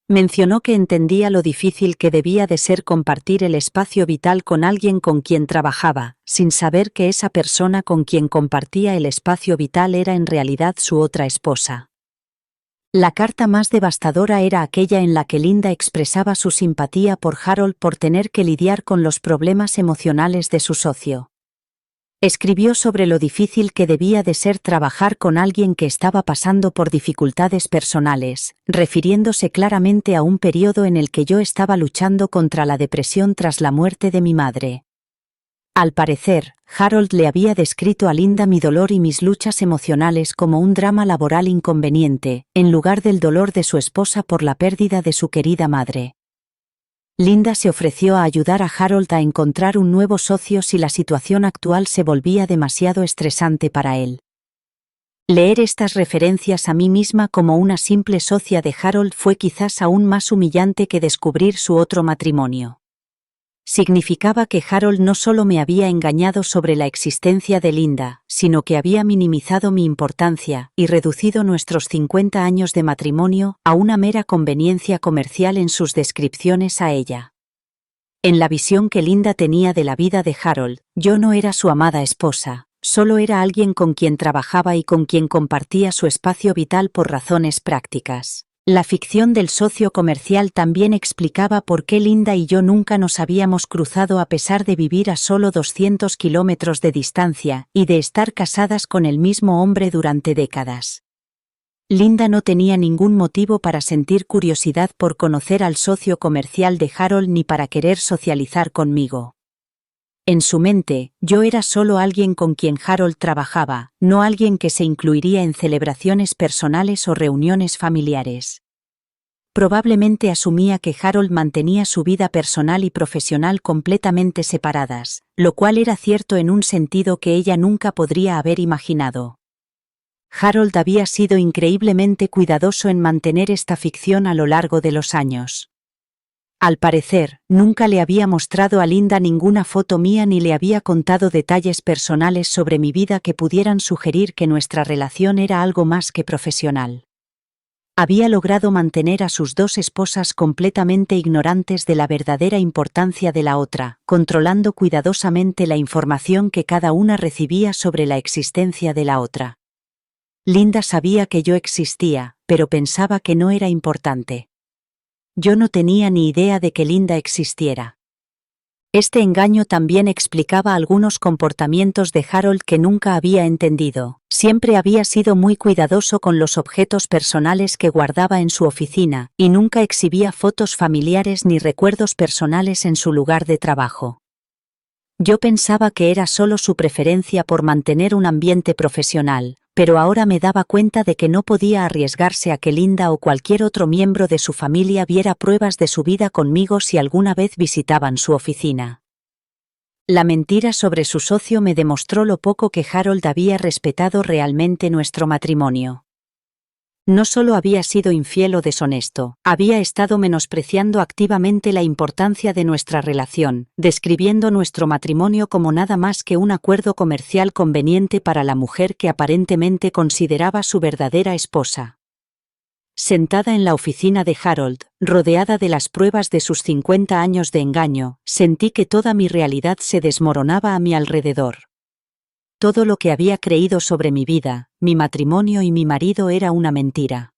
Mencionó que entendía lo difícil que debía de ser compartir el espacio vital con alguien con quien trabajaba, sin saber que esa persona con quien compartía el espacio vital era en realidad su otra esposa. La carta más devastadora era aquella en la que Linda expresaba su simpatía por Harold por tener que lidiar con los problemas emocionales de su socio. Escribió sobre lo difícil que debía de ser trabajar con alguien que estaba pasando por dificultades personales, refiriéndose claramente a un periodo en el que yo estaba luchando contra la depresión tras la muerte de mi madre. Al parecer, Harold le había descrito a Linda mi dolor y mis luchas emocionales como un drama laboral inconveniente, en lugar del dolor de su esposa por la pérdida de su querida madre. Linda se ofreció a ayudar a Harold a encontrar un nuevo socio si la situación actual se volvía demasiado estresante para él. Leer estas referencias a mí misma como una simple socia de Harold fue quizás aún más humillante que descubrir su otro matrimonio. Significaba que Harold no solo me había engañado sobre la existencia de Linda, sino que había minimizado mi importancia y reducido nuestros 50 años de matrimonio a una mera conveniencia comercial en sus descripciones a ella. En la visión que Linda tenía de la vida de Harold, yo no era su amada esposa, solo era alguien con quien trabajaba y con quien compartía su espacio vital por razones prácticas. La ficción del socio comercial también explicaba por qué Linda y yo nunca nos habíamos cruzado a pesar de vivir a solo 200 kilómetros de distancia y de estar casadas con el mismo hombre durante décadas. Linda no tenía ningún motivo para sentir curiosidad por conocer al socio comercial de Harold ni para querer socializar conmigo. En su mente, yo era solo alguien con quien Harold trabajaba, no alguien que se incluiría en celebraciones personales o reuniones familiares. Probablemente asumía que Harold mantenía su vida personal y profesional completamente separadas, lo cual era cierto en un sentido que ella nunca podría haber imaginado. Harold había sido increíblemente cuidadoso en mantener esta ficción a lo largo de los años. Al parecer, nunca le había mostrado a Linda ninguna foto mía ni le había contado detalles personales sobre mi vida que pudieran sugerir que nuestra relación era algo más que profesional. Había logrado mantener a sus dos esposas completamente ignorantes de la verdadera importancia de la otra, controlando cuidadosamente la información que cada una recibía sobre la existencia de la otra. Linda sabía que yo existía, pero pensaba que no era importante. Yo no tenía ni idea de que Linda existiera. Este engaño también explicaba algunos comportamientos de Harold que nunca había entendido. Siempre había sido muy cuidadoso con los objetos personales que guardaba en su oficina, y nunca exhibía fotos familiares ni recuerdos personales en su lugar de trabajo. Yo pensaba que era solo su preferencia por mantener un ambiente profesional, pero ahora me daba cuenta de que no podía arriesgarse a que Linda o cualquier otro miembro de su familia viera pruebas de su vida conmigo si alguna vez visitaban su oficina. La mentira sobre su socio me demostró lo poco que Harold había respetado realmente nuestro matrimonio. No solo había sido infiel o deshonesto, había estado menospreciando activamente la importancia de nuestra relación, describiendo nuestro matrimonio como nada más que un acuerdo comercial conveniente para la mujer que aparentemente consideraba su verdadera esposa. Sentada en la oficina de Harold, rodeada de las pruebas de sus 50 años de engaño, sentí que toda mi realidad se desmoronaba a mi alrededor. Todo lo que había creído sobre mi vida, mi matrimonio y mi marido era una mentira.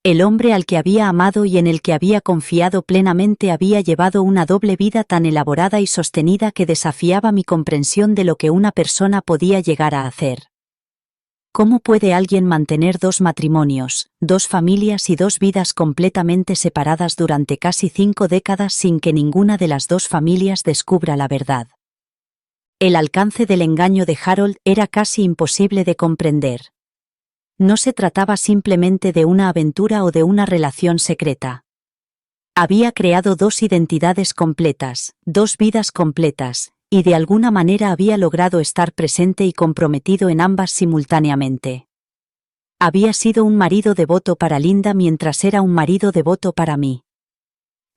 El hombre al que había amado y en el que había confiado plenamente había llevado una doble vida tan elaborada y sostenida que desafiaba mi comprensión de lo que una persona podía llegar a hacer. ¿Cómo puede alguien mantener dos matrimonios, dos familias y dos vidas completamente separadas durante casi 5 décadas sin que ninguna de las dos familias descubra la verdad? El alcance del engaño de Harold era casi imposible de comprender. No se trataba simplemente de una aventura o de una relación secreta. Había creado dos identidades completas, dos vidas completas, y de alguna manera había logrado estar presente y comprometido en ambas simultáneamente. Había sido un marido devoto para Linda mientras era un marido devoto para mí.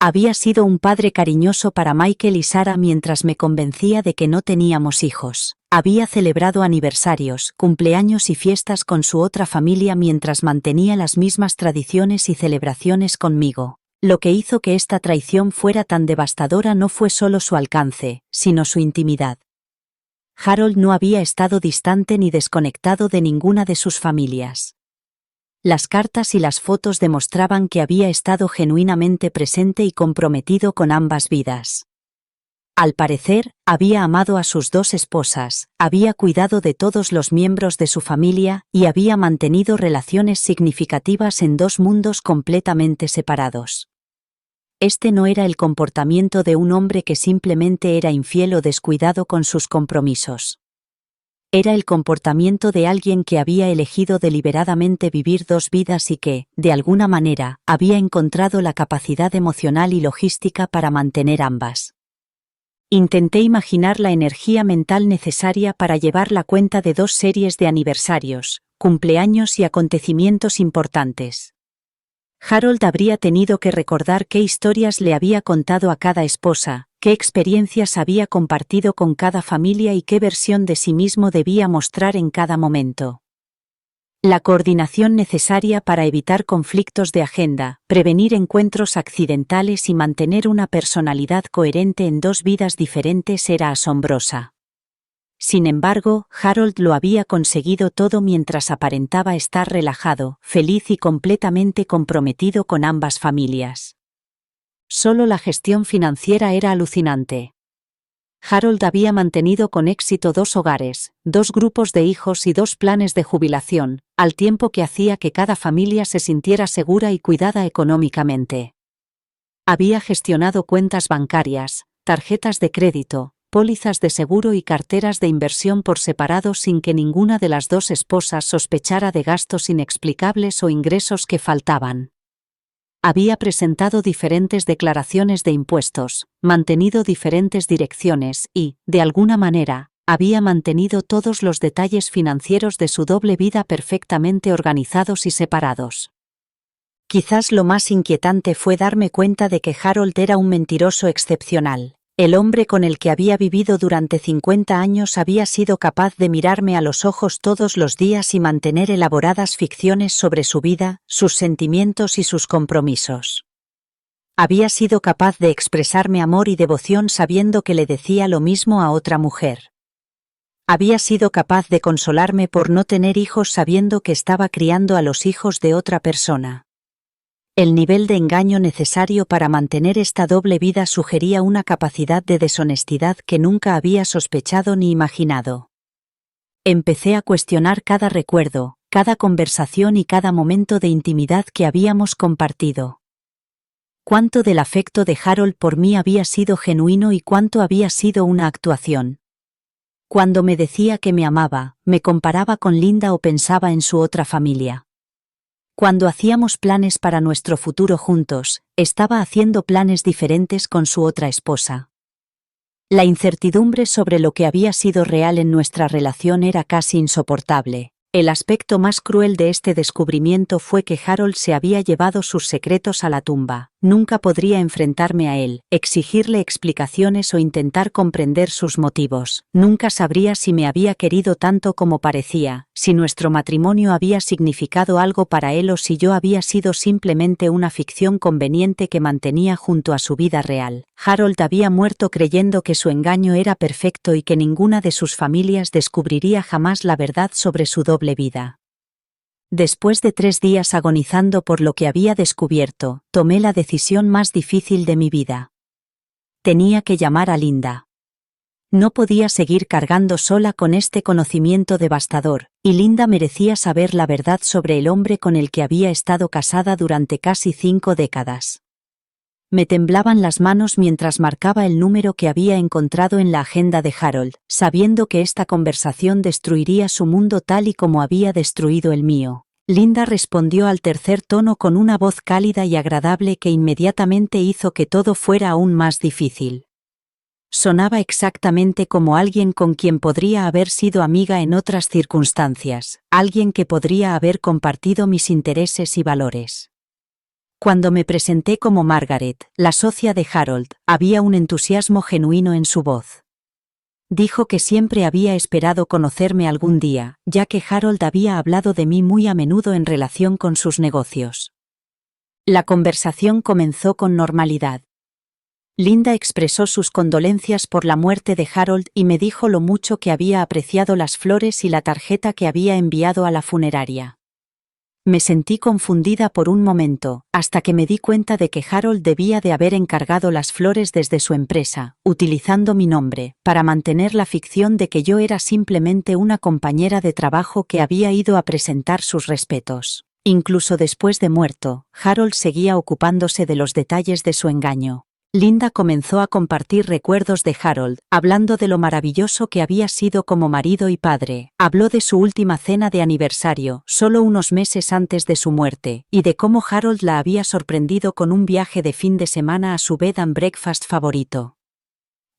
Había sido un padre cariñoso para Michael y Sarah mientras me convencía de que no teníamos hijos. Había celebrado aniversarios, cumpleaños y fiestas con su otra familia mientras mantenía las mismas tradiciones y celebraciones conmigo. Lo que hizo que esta traición fuera tan devastadora no fue solo su alcance, sino su intimidad. Harold no había estado distante ni desconectado de ninguna de sus familias. Las cartas y las fotos demostraban que había estado genuinamente presente y comprometido con ambas vidas. Al parecer, había amado a sus dos esposas, había cuidado de todos los miembros de su familia y había mantenido relaciones significativas en dos mundos completamente separados. Este no era el comportamiento de un hombre que simplemente era infiel o descuidado con sus compromisos. Era el comportamiento de alguien que había elegido deliberadamente vivir dos vidas y que, de alguna manera, había encontrado la capacidad emocional y logística para mantener ambas. Intenté imaginar la energía mental necesaria para llevar la cuenta de dos series de aniversarios, cumpleaños y acontecimientos importantes. Harold habría tenido que recordar qué historias le había contado a cada esposa, qué experiencias había compartido con cada familia y qué versión de sí mismo debía mostrar en cada momento. La coordinación necesaria para evitar conflictos de agenda, prevenir encuentros accidentales y mantener una personalidad coherente en dos vidas diferentes era asombrosa. Sin embargo, Harold lo había conseguido todo mientras aparentaba estar relajado, feliz y completamente comprometido con ambas familias. Solo la gestión financiera era alucinante. Harold había mantenido con éxito 2 hogares, 2 grupos de hijos y 2 planes de jubilación, al tiempo que hacía que cada familia se sintiera segura y cuidada económicamente. Había gestionado cuentas bancarias, tarjetas de crédito, pólizas de seguro y carteras de inversión por separado sin que ninguna de las 2 esposas sospechara de gastos inexplicables o ingresos que faltaban. Había presentado diferentes declaraciones de impuestos, mantenido diferentes direcciones y, de alguna manera, había mantenido todos los detalles financieros de su doble vida perfectamente organizados y separados. Quizás lo más inquietante fue darme cuenta de que Harold era un mentiroso excepcional. El hombre con el que había vivido durante 50 años había sido capaz de mirarme a los ojos todos los días y mantener elaboradas ficciones sobre su vida, sus sentimientos y sus compromisos. Había sido capaz de expresarme amor y devoción sabiendo que le decía lo mismo a otra mujer. Había sido capaz de consolarme por no tener hijos sabiendo que estaba criando a los hijos de otra persona. El nivel de engaño necesario para mantener esta doble vida sugería una capacidad de deshonestidad que nunca había sospechado ni imaginado. Empecé a cuestionar cada recuerdo, cada conversación y cada momento de intimidad que habíamos compartido. Cuánto del afecto de Harold por mí había sido genuino y cuánto había sido una actuación. Cuando me decía que me amaba, me comparaba con Linda o pensaba en su otra familia. Cuando hacíamos planes para nuestro futuro juntos, estaba haciendo planes diferentes con su otra esposa. La incertidumbre sobre lo que había sido real en nuestra relación era casi insoportable. El aspecto más cruel de este descubrimiento fue que Harold se había llevado sus secretos a la tumba. Nunca podría enfrentarme a él, exigirle explicaciones o intentar comprender sus motivos. Nunca sabría si me había querido tanto como parecía, si nuestro matrimonio había significado algo para él o si yo había sido simplemente una ficción conveniente que mantenía junto a su vida real. Harold había muerto creyendo que su engaño era perfecto y que ninguna de sus familias descubriría jamás la verdad sobre su doble vida. Después de 3 días agonizando por lo que había descubierto, tomé la decisión más difícil de mi vida. Tenía que llamar a Linda. No podía seguir cargando sola con este conocimiento devastador, y Linda merecía saber la verdad sobre el hombre con el que había estado casada durante casi 5 décadas. Me temblaban las manos mientras marcaba el número que había encontrado en la agenda de Harold, sabiendo que esta conversación destruiría su mundo tal y como había destruido el mío. Linda respondió al tercer tono con una voz cálida y agradable que inmediatamente hizo que todo fuera aún más difícil. Sonaba exactamente como alguien con quien podría haber sido amiga en otras circunstancias, alguien que podría haber compartido mis intereses y valores. Cuando me presenté como Margaret, la socia de Harold, había un entusiasmo genuino en su voz. Dijo que siempre había esperado conocerme algún día, ya que Harold había hablado de mí muy a menudo en relación con sus negocios. La conversación comenzó con normalidad. Linda expresó sus condolencias por la muerte de Harold y me dijo lo mucho que había apreciado las flores y la tarjeta que había enviado a la funeraria. Me sentí confundida por un momento, hasta que me di cuenta de que Harold debía de haber encargado las flores desde su empresa, utilizando mi nombre, para mantener la ficción de que yo era simplemente una compañera de trabajo que había ido a presentar sus respetos. Incluso después de muerto, Harold seguía ocupándose de los detalles de su engaño. Linda comenzó a compartir recuerdos de Harold, hablando de lo maravilloso que había sido como marido y padre. Habló de su última cena de aniversario, solo unos meses antes de su muerte, y de cómo Harold la había sorprendido con un viaje de fin de semana a su bed and breakfast favorito.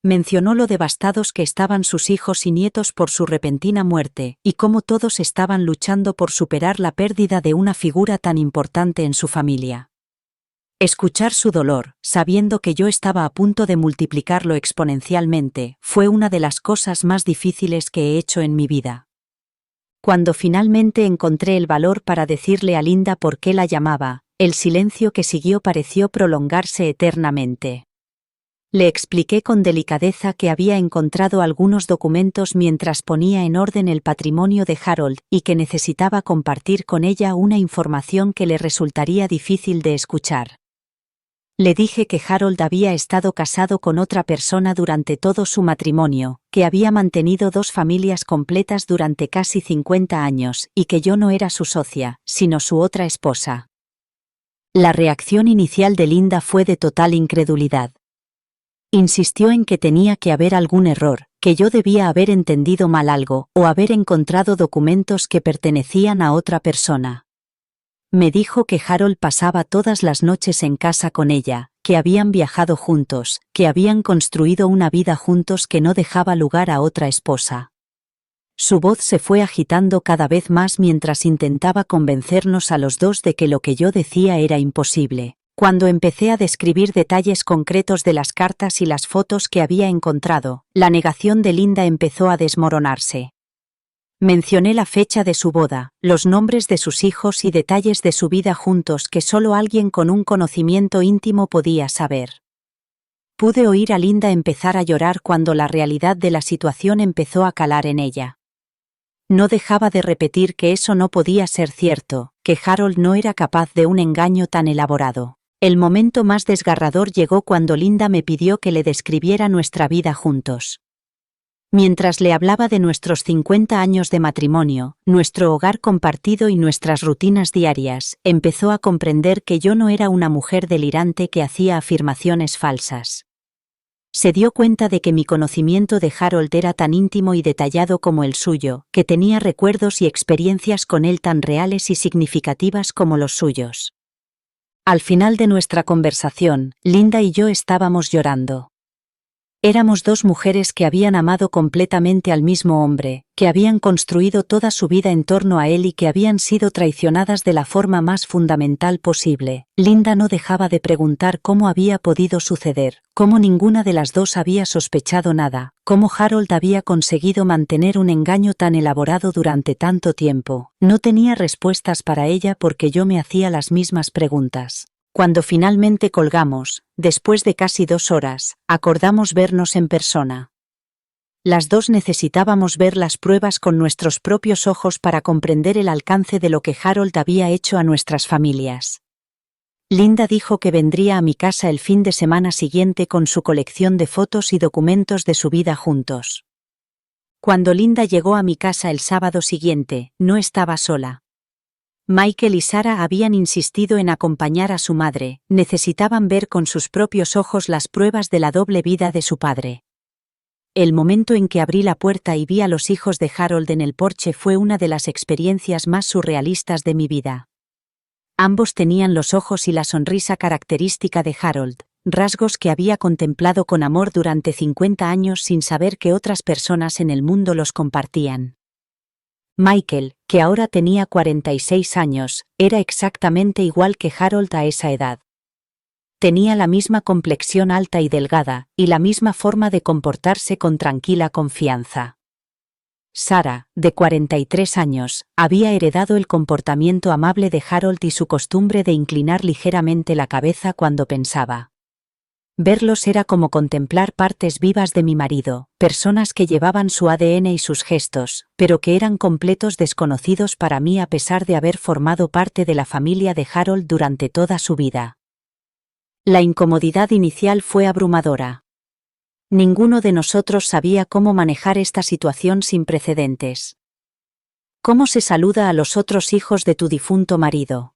Mencionó lo devastados que estaban sus hijos y nietos por su repentina muerte, y cómo todos estaban luchando por superar la pérdida de una figura tan importante en su familia. Escuchar su dolor, sabiendo que yo estaba a punto de multiplicarlo exponencialmente, fue una de las cosas más difíciles que he hecho en mi vida. Cuando finalmente encontré el valor para decirle a Linda por qué la llamaba, el silencio que siguió pareció prolongarse eternamente. Le expliqué con delicadeza que había encontrado algunos documentos mientras ponía en orden el patrimonio de Harold y que necesitaba compartir con ella una información que le resultaría difícil de escuchar. Le dije que Harold había estado casado con otra persona durante todo su matrimonio, que había mantenido dos familias completas durante casi 50 años y que yo no era su socia, sino su otra esposa. La reacción inicial de Linda fue de total incredulidad. Insistió en que tenía que haber algún error, que yo debía haber entendido mal algo o haber encontrado documentos que pertenecían a otra persona. Me dijo que Harold pasaba todas las noches en casa con ella, que habían viajado juntos, que habían construido una vida juntos que no dejaba lugar a otra esposa. Su voz se fue agitando cada vez más mientras intentaba convencernos a los dos de que lo que yo decía era imposible. Cuando empecé a describir detalles concretos de las cartas y las fotos que había encontrado, la negación de Linda empezó a desmoronarse. Mencioné la fecha de su boda, los nombres de sus hijos y detalles de su vida juntos que solo alguien con un conocimiento íntimo podía saber. Pude oír a Linda empezar a llorar cuando la realidad de la situación empezó a calar en ella. No dejaba de repetir que eso no podía ser cierto, que Harold no era capaz de un engaño tan elaborado. El momento más desgarrador llegó cuando Linda me pidió que le describiera nuestra vida juntos. Mientras le hablaba de nuestros 50 años de matrimonio, nuestro hogar compartido y nuestras rutinas diarias, empezó a comprender que yo no era una mujer delirante que hacía afirmaciones falsas. Se dio cuenta de que mi conocimiento de Harold era tan íntimo y detallado como el suyo, que tenía recuerdos y experiencias con él tan reales y significativas como los suyos. Al final de nuestra conversación, Linda y yo estábamos llorando. Éramos dos mujeres que habían amado completamente al mismo hombre, que habían construido toda su vida en torno a él y que habían sido traicionadas de la forma más fundamental posible. Linda no dejaba de preguntar cómo había podido suceder, cómo ninguna de las dos había sospechado nada, cómo Harold había conseguido mantener un engaño tan elaborado durante tanto tiempo. No tenía respuestas para ella porque yo me hacía las mismas preguntas. Cuando finalmente colgamos, después de casi 2 horas, acordamos vernos en persona. Las dos necesitábamos ver las pruebas con nuestros propios ojos para comprender el alcance de lo que Harold había hecho a nuestras familias. Linda dijo que vendría a mi casa el fin de semana siguiente con su colección de fotos y documentos de su vida juntos. Cuando Linda llegó a mi casa el sábado siguiente, no estaba sola. Michael y Sarah habían insistido en acompañar a su madre, necesitaban ver con sus propios ojos las pruebas de la doble vida de su padre. El momento en que abrí la puerta y vi a los hijos de Harold en el porche fue una de las experiencias más surrealistas de mi vida. Ambos tenían los ojos y la sonrisa característica de Harold, rasgos que había contemplado con amor durante 50 años sin saber que otras personas en el mundo los compartían. Michael, que ahora tenía 46 años, era exactamente igual que Harold a esa edad. Tenía la misma complexión alta y delgada, y la misma forma de comportarse con tranquila confianza. Sarah, de 43 años, había heredado el comportamiento amable de Harold y su costumbre de inclinar ligeramente la cabeza cuando pensaba. Verlos era como contemplar partes vivas de mi marido, personas que llevaban su ADN y sus gestos, pero que eran completos desconocidos para mí a pesar de haber formado parte de la familia de Harold durante toda su vida. La incomodidad inicial fue abrumadora. Ninguno de nosotros sabía cómo manejar esta situación sin precedentes. ¿Cómo se saluda a los otros hijos de tu difunto marido?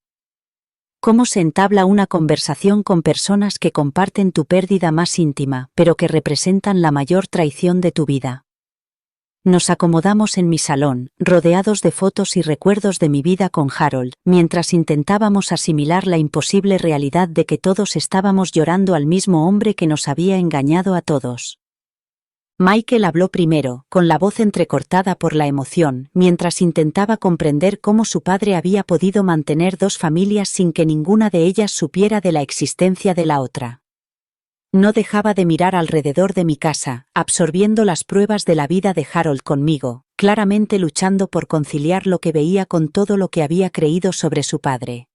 ¿Cómo se entabla una conversación con personas que comparten tu pérdida más íntima, pero que representan la mayor traición de tu vida? Nos acomodamos en mi salón, rodeados de fotos y recuerdos de mi vida con Harold, mientras intentábamos asimilar la imposible realidad de que todos estábamos llorando al mismo hombre que nos había engañado a todos. Michael habló primero, con la voz entrecortada por la emoción, mientras intentaba comprender cómo su padre había podido mantener dos familias sin que ninguna de ellas supiera de la existencia de la otra. No dejaba de mirar alrededor de mi casa, absorbiendo las pruebas de la vida de Harold conmigo, claramente luchando por conciliar lo que veía con todo lo que había creído sobre su padre.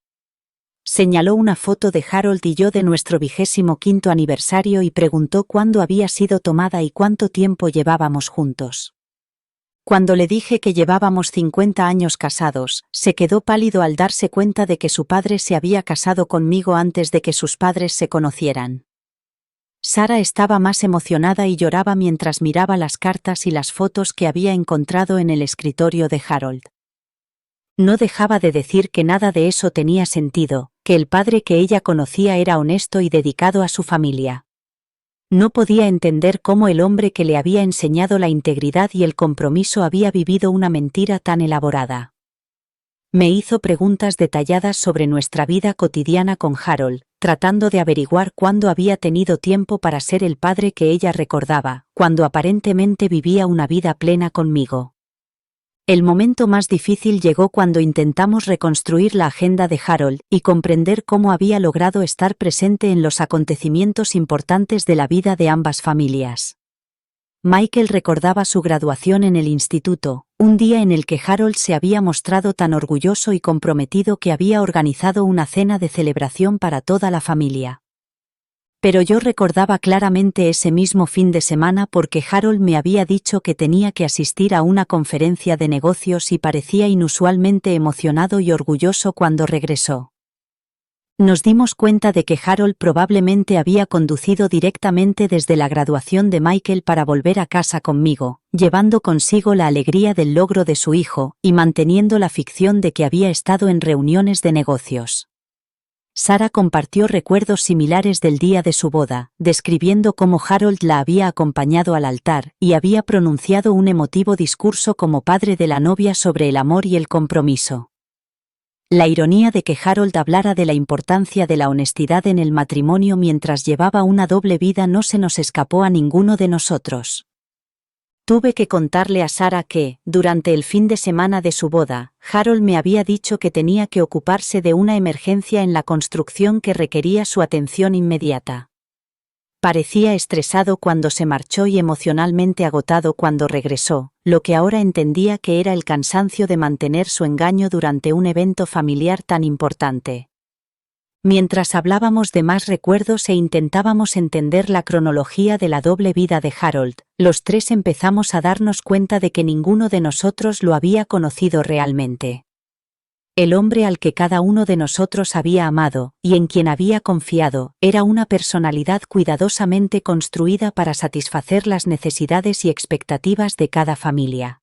Señaló una foto de Harold y yo de nuestro 25º aniversario y preguntó cuándo había sido tomada y cuánto tiempo llevábamos juntos. Cuando le dije que llevábamos 50 años casados, se quedó pálido al darse cuenta de que su padre se había casado conmigo antes de que sus padres se conocieran. Sara estaba más emocionada y lloraba mientras miraba las cartas y las fotos que había encontrado en el escritorio de Harold. No dejaba de decir que nada de eso tenía sentido, que el padre que ella conocía era honesto y dedicado a su familia. No podía entender cómo el hombre que le había enseñado la integridad y el compromiso había vivido una mentira tan elaborada. Me hizo preguntas detalladas sobre nuestra vida cotidiana con Harold, tratando de averiguar cuándo había tenido tiempo para ser el padre que ella recordaba, cuando aparentemente vivía una vida plena conmigo. El momento más difícil llegó cuando intentamos reconstruir la agenda de Harold y comprender cómo había logrado estar presente en los acontecimientos importantes de la vida de ambas familias. Michael recordaba su graduación en el instituto, un día en el que Harold se había mostrado tan orgulloso y comprometido que había organizado una cena de celebración para toda la familia. Pero yo recordaba claramente ese mismo fin de semana porque Harold me había dicho que tenía que asistir a una conferencia de negocios y parecía inusualmente emocionado y orgulloso cuando regresó. Nos dimos cuenta de que Harold probablemente había conducido directamente desde la graduación de Michael para volver a casa conmigo, llevando consigo la alegría del logro de su hijo y manteniendo la ficción de que había estado en reuniones de negocios. Sara compartió recuerdos similares del día de su boda, describiendo cómo Harold la había acompañado al altar y había pronunciado un emotivo discurso como padre de la novia sobre el amor y el compromiso. La ironía de que Harold hablara de la importancia de la honestidad en el matrimonio mientras llevaba una doble vida no se nos escapó a ninguno de nosotros. Tuve que contarle a Sara que, durante el fin de semana de su boda, Harold me había dicho que tenía que ocuparse de una emergencia en la construcción que requería su atención inmediata. Parecía estresado cuando se marchó y emocionalmente agotado cuando regresó, lo que ahora entendía que era el cansancio de mantener su engaño durante un evento familiar tan importante. Mientras hablábamos de más recuerdos e intentábamos entender la cronología de la doble vida de Harold, los tres empezamos a darnos cuenta de que ninguno de nosotros lo había conocido realmente. El hombre al que cada uno de nosotros había amado, y en quien había confiado, era una personalidad cuidadosamente construida para satisfacer las necesidades y expectativas de cada familia.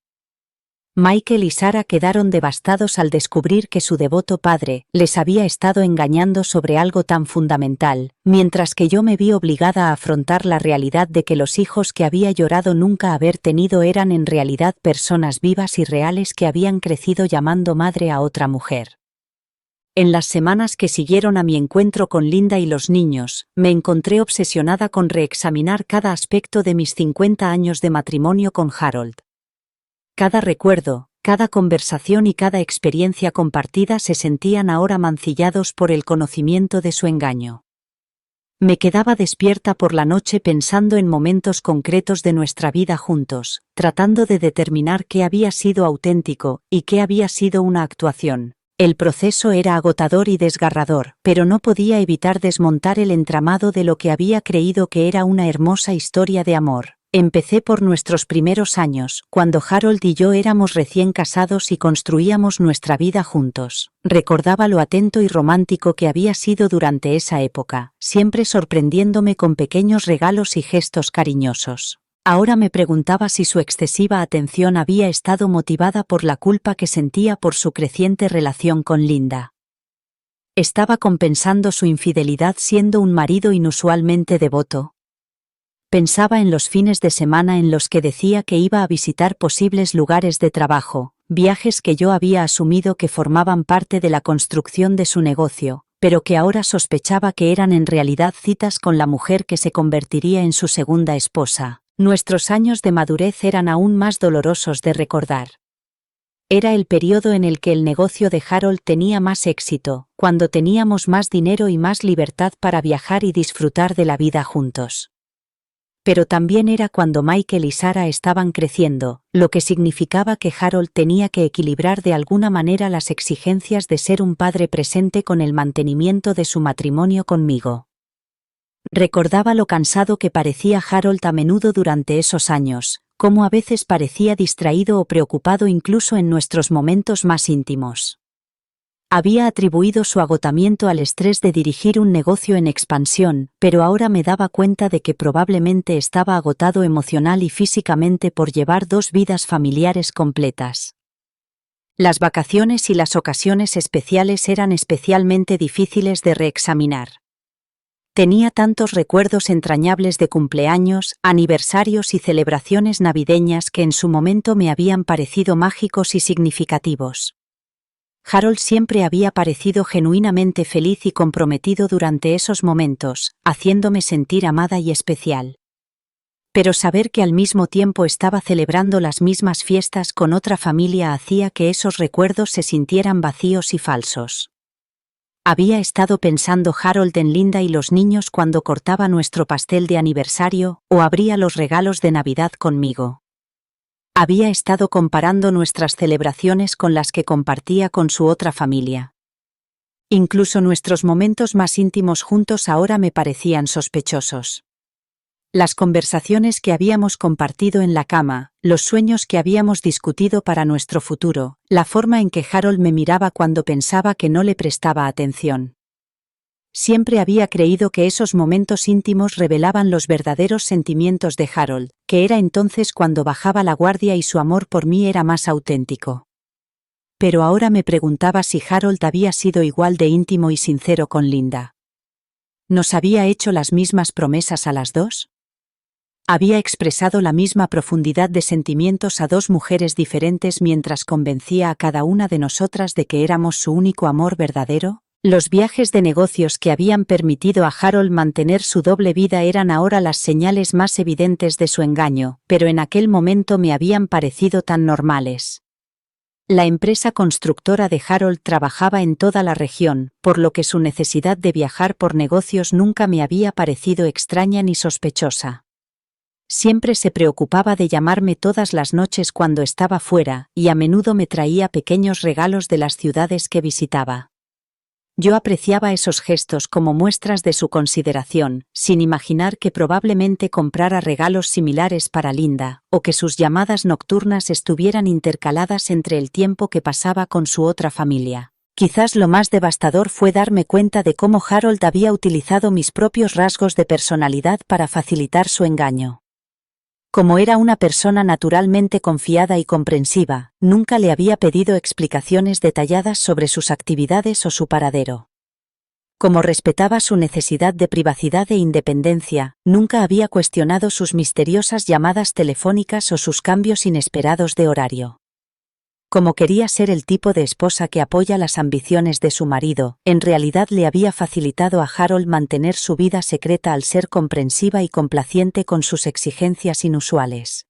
Michael y Sara quedaron devastados al descubrir que su devoto padre les había estado engañando sobre algo tan fundamental, mientras que yo me vi obligada a afrontar la realidad de que los hijos que había llorado nunca haber tenido eran en realidad personas vivas y reales que habían crecido llamando madre a otra mujer. En las semanas que siguieron a mi encuentro con Linda y los niños, me encontré obsesionada con reexaminar cada aspecto de mis 50 años de matrimonio con Harold. Cada recuerdo, cada conversación y cada experiencia compartida se sentían ahora mancillados por el conocimiento de su engaño. Me quedaba despierta por la noche pensando en momentos concretos de nuestra vida juntos, tratando de determinar qué había sido auténtico y qué había sido una actuación. El proceso era agotador y desgarrador, pero no podía evitar desmontar el entramado de lo que había creído que era una hermosa historia de amor. Empecé por nuestros primeros años, cuando Harold y yo éramos recién casados y construíamos nuestra vida juntos. Recordaba lo atento y romántico que había sido durante esa época, siempre sorprendiéndome con pequeños regalos y gestos cariñosos. Ahora me preguntaba si su excesiva atención había estado motivada por la culpa que sentía por su creciente relación con Linda. ¿Estaba compensando su infidelidad siendo un marido inusualmente devoto? Pensaba en los fines de semana en los que decía que iba a visitar posibles lugares de trabajo, viajes que yo había asumido que formaban parte de la construcción de su negocio, pero que ahora sospechaba que eran en realidad citas con la mujer que se convertiría en su segunda esposa. Nuestros años de madurez eran aún más dolorosos de recordar. Era el periodo en el que el negocio de Harold tenía más éxito, cuando teníamos más dinero y más libertad para viajar y disfrutar de la vida juntos. Pero también era cuando Michael y Sarah estaban creciendo, lo que significaba que Harold tenía que equilibrar de alguna manera las exigencias de ser un padre presente con el mantenimiento de su matrimonio conmigo. Recordaba lo cansado que parecía Harold a menudo durante esos años, cómo a veces parecía distraído o preocupado incluso en nuestros momentos más íntimos. Había atribuido su agotamiento al estrés de dirigir un negocio en expansión, pero ahora me daba cuenta de que probablemente estaba agotado emocional y físicamente por llevar dos vidas familiares completas. Las vacaciones y las ocasiones especiales eran especialmente difíciles de reexaminar. Tenía tantos recuerdos entrañables de cumpleaños, aniversarios y celebraciones navideñas que en su momento me habían parecido mágicos y significativos. Harold siempre había parecido genuinamente feliz y comprometido durante esos momentos, haciéndome sentir amada y especial. Pero saber que al mismo tiempo estaba celebrando las mismas fiestas con otra familia hacía que esos recuerdos se sintieran vacíos y falsos. Había estado pensando Harold en Linda y los niños cuando cortaba nuestro pastel de aniversario o abría los regalos de Navidad conmigo. Había estado comparando nuestras celebraciones con las que compartía con su otra familia. Incluso nuestros momentos más íntimos juntos ahora me parecían sospechosos. Las conversaciones que habíamos compartido en la cama, los sueños que habíamos discutido para nuestro futuro, la forma en que Harold me miraba cuando pensaba que no le prestaba atención. Siempre había creído que esos momentos íntimos revelaban los verdaderos sentimientos de Harold, que era entonces cuando bajaba la guardia y su amor por mí era más auténtico. Pero ahora me preguntaba si Harold había sido igual de íntimo y sincero con Linda. ¿Nos había hecho las mismas promesas a las dos? ¿Había expresado la misma profundidad de sentimientos a dos mujeres diferentes mientras convencía a cada una de nosotras de que éramos su único amor verdadero? Los viajes de negocios que habían permitido a Harold mantener su doble vida eran ahora las señales más evidentes de su engaño, pero en aquel momento me habían parecido tan normales. La empresa constructora de Harold trabajaba en toda la región, por lo que su necesidad de viajar por negocios nunca me había parecido extraña ni sospechosa. Siempre se preocupaba de llamarme todas las noches cuando estaba fuera, y a menudo me traía pequeños regalos de las ciudades que visitaba. Yo apreciaba esos gestos como muestras de su consideración, sin imaginar que probablemente comprara regalos similares para Linda, o que sus llamadas nocturnas estuvieran intercaladas entre el tiempo que pasaba con su otra familia. Quizás lo más devastador fue darme cuenta de cómo Harold había utilizado mis propios rasgos de personalidad para facilitar su engaño. Como era una persona naturalmente confiada y comprensiva, nunca le había pedido explicaciones detalladas sobre sus actividades o su paradero. Como respetaba su necesidad de privacidad e independencia, nunca había cuestionado sus misteriosas llamadas telefónicas o sus cambios inesperados de horario. Como quería ser el tipo de esposa que apoya las ambiciones de su marido, en realidad le había facilitado a Harold mantener su vida secreta al ser comprensiva y complaciente con sus exigencias inusuales.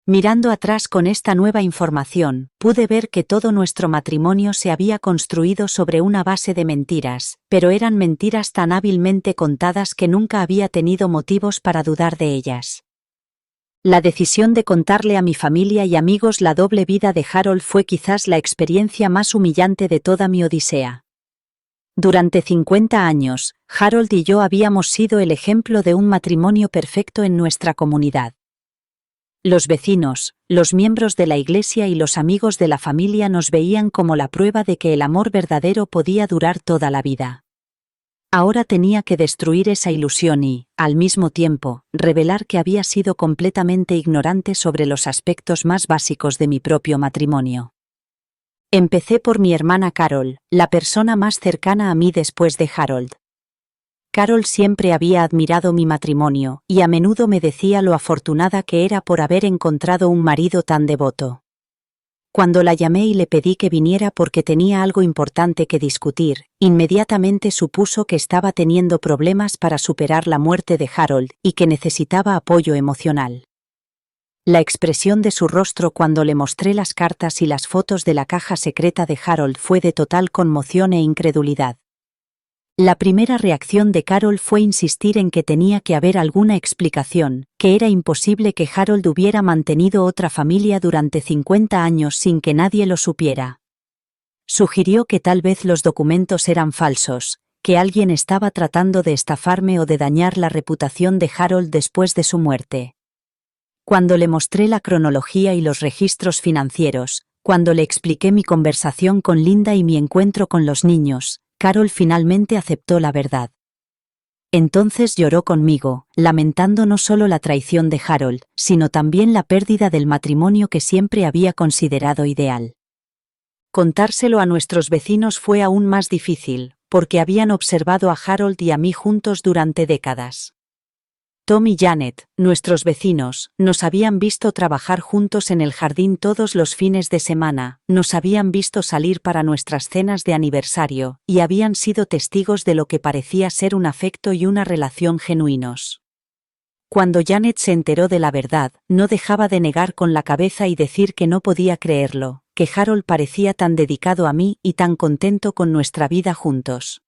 Mirando atrás con esta nueva información, pude ver que todo nuestro matrimonio se había construido sobre una base de mentiras, pero eran mentiras tan hábilmente contadas que nunca había tenido motivos para dudar de ellas. La decisión de contarle a mi familia y amigos la doble vida de Harold fue quizás la experiencia más humillante de toda mi odisea. Durante 50 años, Harold y yo habíamos sido el ejemplo de un matrimonio perfecto en nuestra comunidad. Los vecinos, los miembros de la iglesia y los amigos de la familia nos veían como la prueba de que el amor verdadero podía durar toda la vida. Ahora tenía que destruir esa ilusión y, al mismo tiempo, revelar que había sido completamente ignorante sobre los aspectos más básicos de mi propio matrimonio. Empecé por mi hermana Carol, la persona más cercana a mí después de Harold. Carol siempre había admirado mi matrimonio, y a menudo me decía lo afortunada que era por haber encontrado un marido tan devoto. Cuando la llamé y le pedí que viniera porque tenía algo importante que discutir, inmediatamente supuso que estaba teniendo problemas para superar la muerte de Harold y que necesitaba apoyo emocional. La expresión de su rostro cuando le mostré las cartas y las fotos de la caja secreta de Harold fue de total conmoción e incredulidad. La primera reacción de Carol fue insistir en que tenía que haber alguna explicación, que era imposible que Harold hubiera mantenido otra familia durante 50 años sin que nadie lo supiera. Sugirió que tal vez los documentos eran falsos, que alguien estaba tratando de estafarme o de dañar la reputación de Harold después de su muerte. Cuando le mostré la cronología y los registros financieros, cuando le expliqué mi conversación con Linda y mi encuentro con los niños, Carol finalmente aceptó la verdad. Entonces lloró conmigo, lamentando no solo la traición de Harold, sino también la pérdida del matrimonio que siempre había considerado ideal. Contárselo a nuestros vecinos fue aún más difícil, porque habían observado a Harold y a mí juntos durante décadas. Tom y Janet, nuestros vecinos, nos habían visto trabajar juntos en el jardín todos los fines de semana, nos habían visto salir para nuestras cenas de aniversario, y habían sido testigos de lo que parecía ser un afecto y una relación genuinos. Cuando Janet se enteró de la verdad, no dejaba de negar con la cabeza y decir que no podía creerlo, que Harold parecía tan dedicado a mí y tan contento con nuestra vida juntos.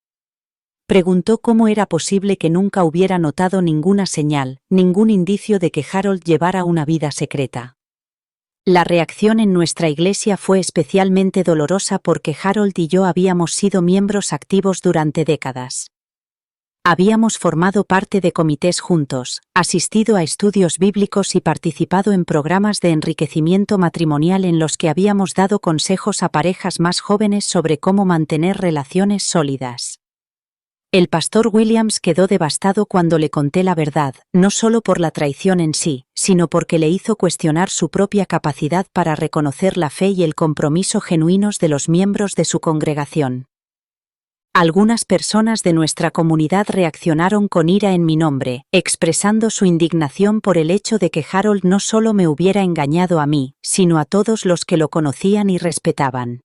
Preguntó cómo era posible que nunca hubiera notado ninguna señal, ningún indicio de que Harold llevara una vida secreta. La reacción en nuestra iglesia fue especialmente dolorosa porque Harold y yo habíamos sido miembros activos durante décadas. Habíamos formado parte de comités juntos, asistido a estudios bíblicos y participado en programas de enriquecimiento matrimonial en los que habíamos dado consejos a parejas más jóvenes sobre cómo mantener relaciones sólidas. El pastor Williams quedó devastado cuando le conté la verdad, no solo por la traición en sí, sino porque le hizo cuestionar su propia capacidad para reconocer la fe y el compromiso genuinos de los miembros de su congregación. Algunas personas de nuestra comunidad reaccionaron con ira en mi nombre, expresando su indignación por el hecho de que Harold no solo me hubiera engañado a mí, sino a todos los que lo conocían y respetaban.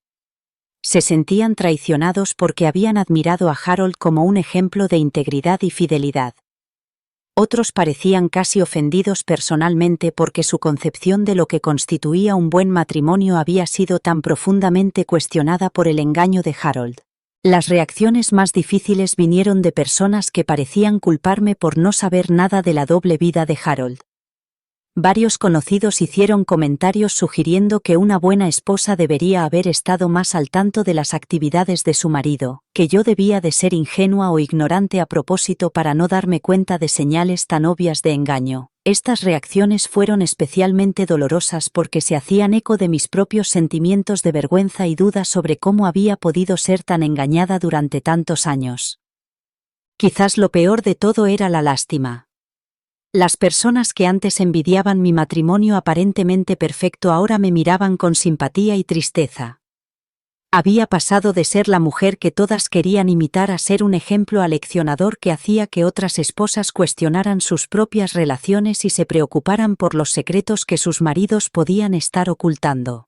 Se sentían traicionados porque habían admirado a Harold como un ejemplo de integridad y fidelidad. Otros parecían casi ofendidos personalmente porque su concepción de lo que constituía un buen matrimonio había sido tan profundamente cuestionada por el engaño de Harold. Las reacciones más difíciles vinieron de personas que parecían culparme por no saber nada de la doble vida de Harold. Varios conocidos hicieron comentarios sugiriendo que una buena esposa debería haber estado más al tanto de las actividades de su marido, que yo debía de ser ingenua o ignorante a propósito para no darme cuenta de señales tan obvias de engaño. Estas reacciones fueron especialmente dolorosas porque se hacían eco de mis propios sentimientos de vergüenza y duda sobre cómo había podido ser tan engañada durante tantos años. Quizás lo peor de todo era la lástima. Las personas que antes envidiaban mi matrimonio aparentemente perfecto ahora me miraban con simpatía y tristeza. Había pasado de ser la mujer que todas querían imitar a ser un ejemplo aleccionador que hacía que otras esposas cuestionaran sus propias relaciones y se preocuparan por los secretos que sus maridos podían estar ocultando.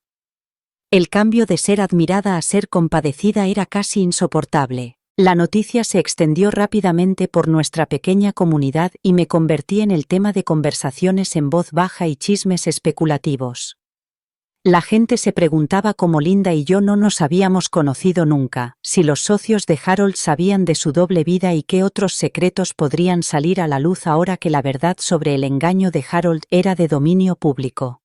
El cambio de ser admirada a ser compadecida era casi insoportable. La noticia se extendió rápidamente por nuestra pequeña comunidad y me convertí en el tema de conversaciones en voz baja y chismes especulativos. La gente se preguntaba cómo Linda y yo no nos habíamos conocido nunca, si los socios de Harold sabían de su doble vida y qué otros secretos podrían salir a la luz ahora que la verdad sobre el engaño de Harold era de dominio público.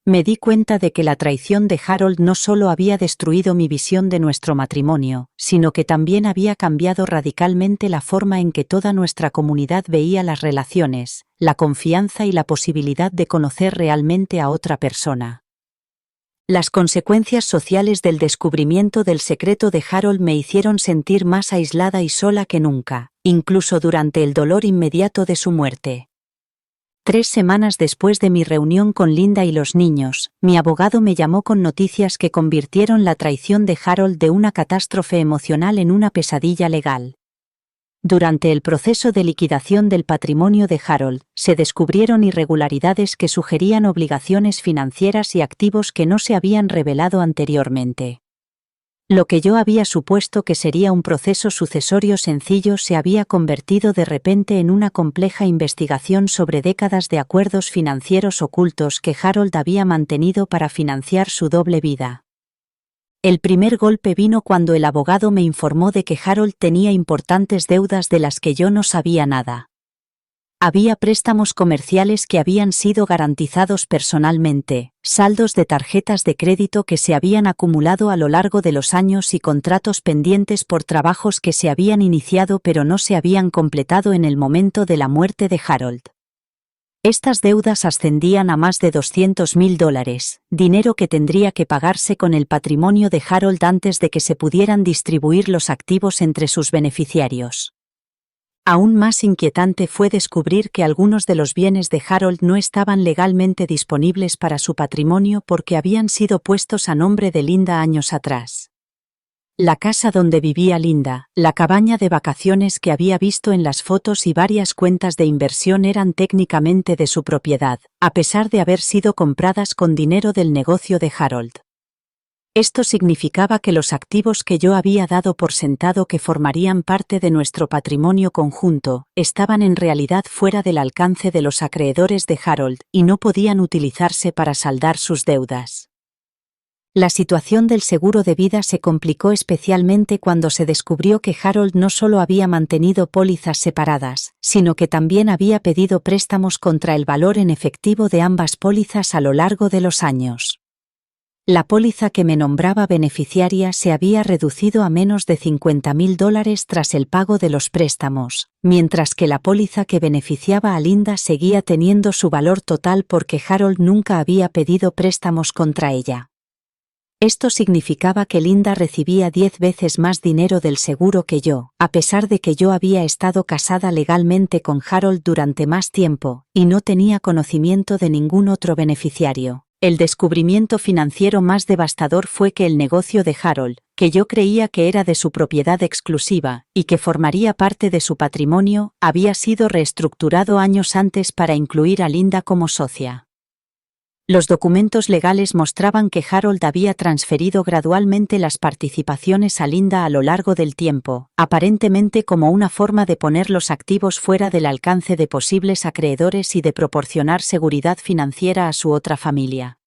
Me di cuenta de que la traición de Harold no solo había destruido mi visión de nuestro matrimonio, sino que también había cambiado radicalmente la forma en que toda nuestra comunidad veía las relaciones, la confianza y la posibilidad de conocer realmente a otra persona. Las consecuencias sociales del descubrimiento del secreto de Harold me hicieron sentir más aislada y sola que nunca, incluso durante el dolor inmediato de su muerte. 3 semanas después de mi reunión con Linda y los niños, mi abogado me llamó con noticias que convirtieron la traición de Harold de una catástrofe emocional en una pesadilla legal. Durante el proceso de liquidación del patrimonio de Harold, se descubrieron irregularidades que sugerían obligaciones financieras y activos que no se habían revelado anteriormente. Lo que yo había supuesto que sería un proceso sucesorio sencillo se había convertido de repente en una compleja investigación sobre décadas de acuerdos financieros ocultos que Harold había mantenido para financiar su doble vida. El primer golpe vino cuando el abogado me informó de que Harold tenía importantes deudas de las que yo no sabía nada. Había préstamos comerciales que habían sido garantizados personalmente, saldos de tarjetas de crédito que se habían acumulado a lo largo de los años y contratos pendientes por trabajos que se habían iniciado pero no se habían completado en el momento de la muerte de Harold. Estas deudas ascendían a más de $200.000, dinero que tendría que pagarse con el patrimonio de Harold antes de que se pudieran distribuir los activos entre sus beneficiarios. Aún más inquietante fue descubrir que algunos de los bienes de Harold no estaban legalmente disponibles para su patrimonio porque habían sido puestos a nombre de Linda años atrás. La casa donde vivía Linda, la cabaña de vacaciones que había visto en las fotos y varias cuentas de inversión eran técnicamente de su propiedad, a pesar de haber sido compradas con dinero del negocio de Harold. Esto significaba que los activos que yo había dado por sentado que formarían parte de nuestro patrimonio conjunto, estaban en realidad fuera del alcance de los acreedores de Harold y no podían utilizarse para saldar sus deudas. La situación del seguro de vida se complicó especialmente cuando se descubrió que Harold no solo había mantenido pólizas separadas, sino que también había pedido préstamos contra el valor en efectivo de ambas pólizas a lo largo de los años. La póliza que me nombraba beneficiaria se había reducido a menos de $50.000 tras el pago de los préstamos, mientras que la póliza que beneficiaba a Linda seguía teniendo su valor total porque Harold nunca había pedido préstamos contra ella. Esto significaba que Linda recibía 10 veces más dinero del seguro que yo, a pesar de que yo había estado casada legalmente con Harold durante más tiempo, y no tenía conocimiento de ningún otro beneficiario. El descubrimiento financiero más devastador fue que el negocio de Harold, que yo creía que era de su propiedad exclusiva y que formaría parte de su patrimonio, había sido reestructurado años antes para incluir a Linda como socia. Los documentos legales mostraban que Harold había transferido gradualmente las participaciones a Linda a lo largo del tiempo, aparentemente como una forma de poner los activos fuera del alcance de posibles acreedores y de proporcionar seguridad financiera a su otra familia.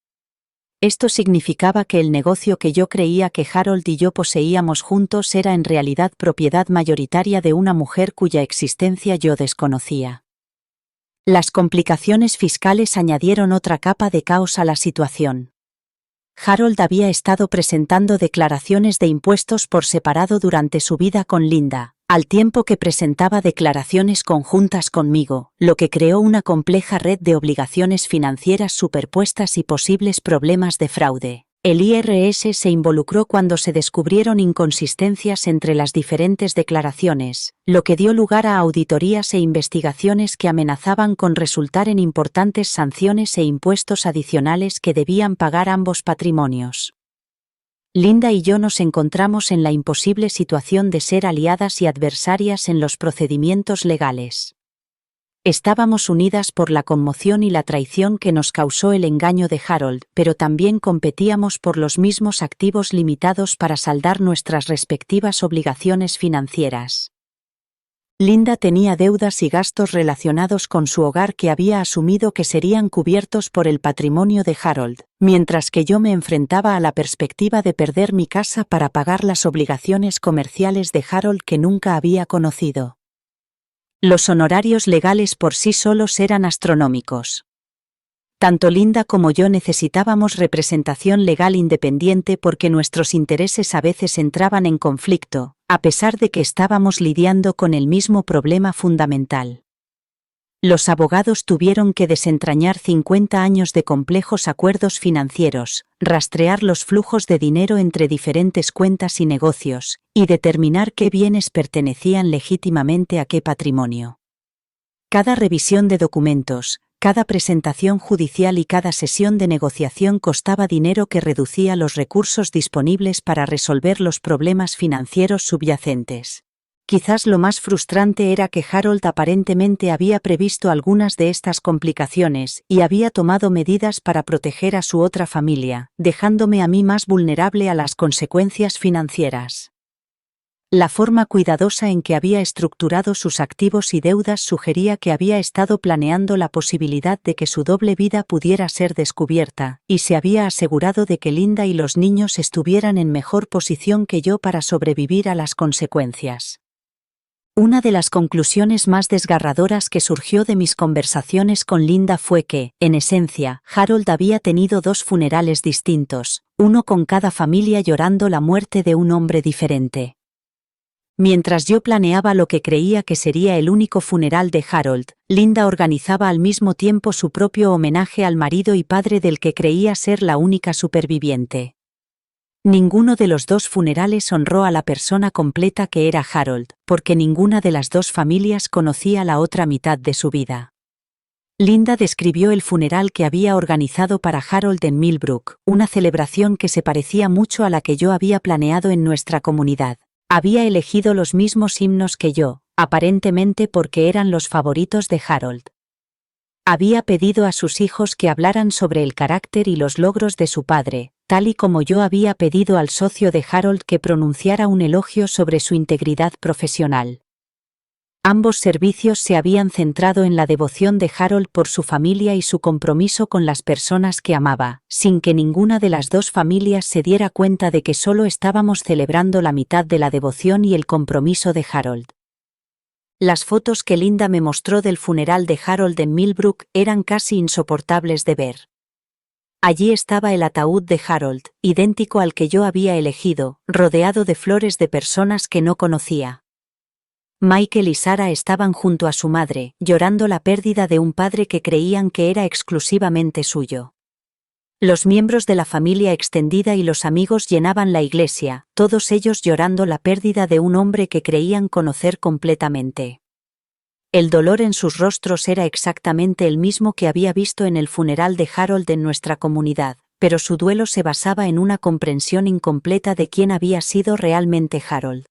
Esto significaba que el negocio que yo creía que Harold y yo poseíamos juntos era en realidad propiedad mayoritaria de una mujer cuya existencia yo desconocía. Las complicaciones fiscales añadieron otra capa de caos a la situación. Harold había estado presentando declaraciones de impuestos por separado durante su vida con Linda, al tiempo que presentaba declaraciones conjuntas conmigo, lo que creó una compleja red de obligaciones financieras superpuestas y posibles problemas de fraude. El IRS se involucró cuando se descubrieron inconsistencias entre las diferentes declaraciones, lo que dio lugar a auditorías e investigaciones que amenazaban con resultar en importantes sanciones e impuestos adicionales que debían pagar ambos patrimonios. Linda y yo nos encontramos en la imposible situación de ser aliadas y adversarias en los procedimientos legales. Estábamos unidas por la conmoción y la traición que nos causó el engaño de Harold, pero también competíamos por los mismos activos limitados para saldar nuestras respectivas obligaciones financieras. Linda tenía deudas y gastos relacionados con su hogar que había asumido que serían cubiertos por el patrimonio de Harold, mientras que yo me enfrentaba a la perspectiva de perder mi casa para pagar las obligaciones comerciales de Harold que nunca había conocido. Los honorarios legales por sí solos eran astronómicos. Tanto Linda como yo necesitábamos representación legal independiente porque nuestros intereses a veces entraban en conflicto, a pesar de que estábamos lidiando con el mismo problema fundamental. Los abogados tuvieron que desentrañar 50 años de complejos acuerdos financieros, rastrear los flujos de dinero entre diferentes cuentas y negocios, y determinar qué bienes pertenecían legítimamente a qué patrimonio. Cada revisión de documentos, cada presentación judicial y cada sesión de negociación costaba dinero que reducía los recursos disponibles para resolver los problemas financieros subyacentes. Quizás lo más frustrante era que Harold aparentemente había previsto algunas de estas complicaciones y había tomado medidas para proteger a su otra familia, dejándome a mí más vulnerable a las consecuencias financieras. La forma cuidadosa en que había estructurado sus activos y deudas sugería que había estado planeando la posibilidad de que su doble vida pudiera ser descubierta, y se había asegurado de que Linda y los niños estuvieran en mejor posición que yo para sobrevivir a las consecuencias. Una de las conclusiones más desgarradoras que surgió de mis conversaciones con Linda fue que, en esencia, Harold había tenido dos funerales distintos, uno con cada familia llorando la muerte de un hombre diferente. Mientras yo planeaba lo que creía que sería el único funeral de Harold, Linda organizaba al mismo tiempo su propio homenaje al marido y padre del que creía ser la única superviviente. Ninguno de los dos funerales honró a la persona completa que era Harold, porque ninguna de las dos familias conocía la otra mitad de su vida. Linda describió el funeral que había organizado para Harold en Millbrook, una celebración que se parecía mucho a la que yo había planeado en nuestra comunidad. Había elegido los mismos himnos que yo, aparentemente porque eran los favoritos de Harold. Había pedido a sus hijos que hablaran sobre el carácter y los logros de su padre, tal y como yo había pedido al socio de Harold que pronunciara un elogio sobre su integridad profesional. Ambos servicios se habían centrado en la devoción de Harold por su familia y su compromiso con las personas que amaba, sin que ninguna de las dos familias se diera cuenta de que solo estábamos celebrando la mitad de la devoción y el compromiso de Harold. Las fotos que Linda me mostró del funeral de Harold en Millbrook eran casi insoportables de ver. Allí estaba el ataúd de Harold, idéntico al que yo había elegido, rodeado de flores de personas que no conocía. Michael y Sarah estaban junto a su madre, llorando la pérdida de un padre que creían que era exclusivamente suyo. Los miembros de la familia extendida y los amigos llenaban la iglesia, todos ellos llorando la pérdida de un hombre que creían conocer completamente. El dolor en sus rostros era exactamente el mismo que había visto en el funeral de Harold en nuestra comunidad, pero su duelo se basaba en una comprensión incompleta de quién había sido realmente Harold.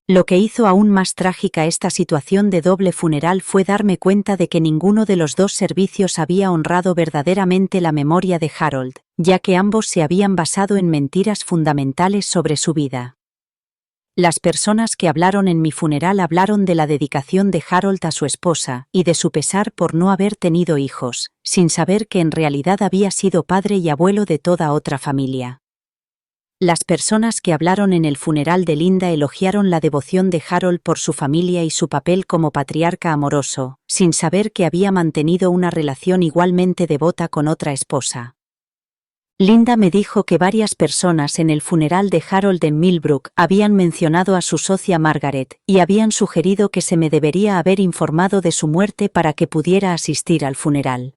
Lo que hizo aún más trágica esta situación de doble funeral fue darme cuenta de que ninguno de los dos servicios había honrado verdaderamente la memoria de Harold, ya que ambos se habían basado en mentiras fundamentales sobre su vida. Las personas que hablaron en mi funeral hablaron de la dedicación de Harold a su esposa y de su pesar por no haber tenido hijos, sin saber que en realidad había sido padre y abuelo de toda otra familia. Las personas que hablaron en el funeral de Linda elogiaron la devoción de Harold por su familia y su papel como patriarca amoroso, sin saber que había mantenido una relación igualmente devota con otra esposa. Linda me dijo que varias personas en el funeral de Harold en Millbrook habían mencionado a su socia Margaret y habían sugerido que se me debería haber informado de su muerte para que pudiera asistir al funeral.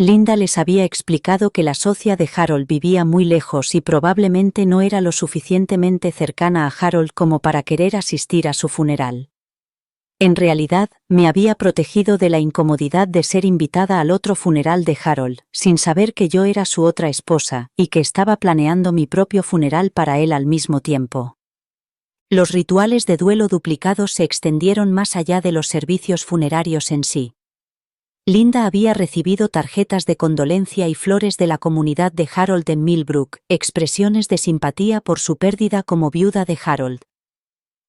Linda les había explicado que la socia de Harold vivía muy lejos y probablemente no era lo suficientemente cercana a Harold como para querer asistir a su funeral. En realidad, me había protegido de la incomodidad de ser invitada al otro funeral de Harold, sin saber que yo era su otra esposa y que estaba planeando mi propio funeral para él al mismo tiempo. Los rituales de duelo duplicados se extendieron más allá de los servicios funerarios en sí. Linda había recibido tarjetas de condolencia y flores de la comunidad de Harold en Millbrook, expresiones de simpatía por su pérdida como viuda de Harold.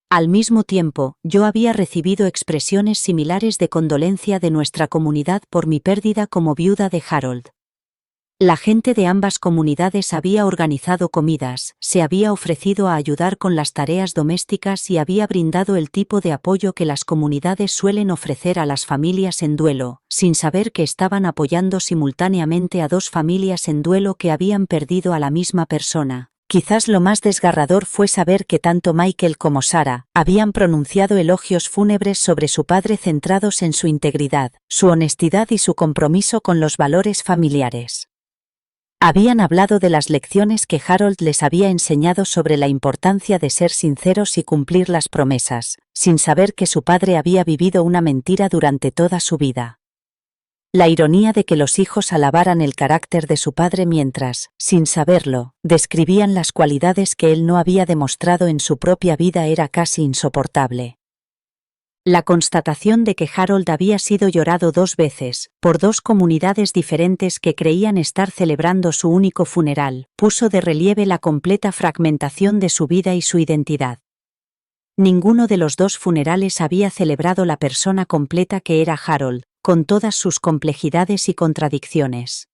Al mismo tiempo, yo había recibido expresiones similares de condolencia de nuestra comunidad por mi pérdida como viuda de Harold. La gente de ambas comunidades había organizado comidas, se había ofrecido a ayudar con las tareas domésticas y había brindado el tipo de apoyo que las comunidades suelen ofrecer a las familias en duelo, sin saber que estaban apoyando simultáneamente a dos familias en duelo que habían perdido a la misma persona. Quizás lo más desgarrador fue saber que tanto Michael como Sarah habían pronunciado elogios fúnebres sobre su padre centrados en su integridad, su honestidad y su compromiso con los valores familiares. Habían hablado de las lecciones que Harold les había enseñado sobre la importancia de ser sinceros y cumplir las promesas, sin saber que su padre había vivido una mentira durante toda su vida. La ironía de que los hijos alabaran el carácter de su padre mientras, sin saberlo, describían las cualidades que él no había demostrado en su propia vida era casi insoportable. La constatación de que Harold había sido llorado 2 veces, por 2 comunidades diferentes que creían estar celebrando su único funeral, puso de relieve la completa fragmentación de su vida y su identidad. Ninguno de los 2 funerales había celebrado la persona completa que era Harold, con todas sus complejidades y contradicciones.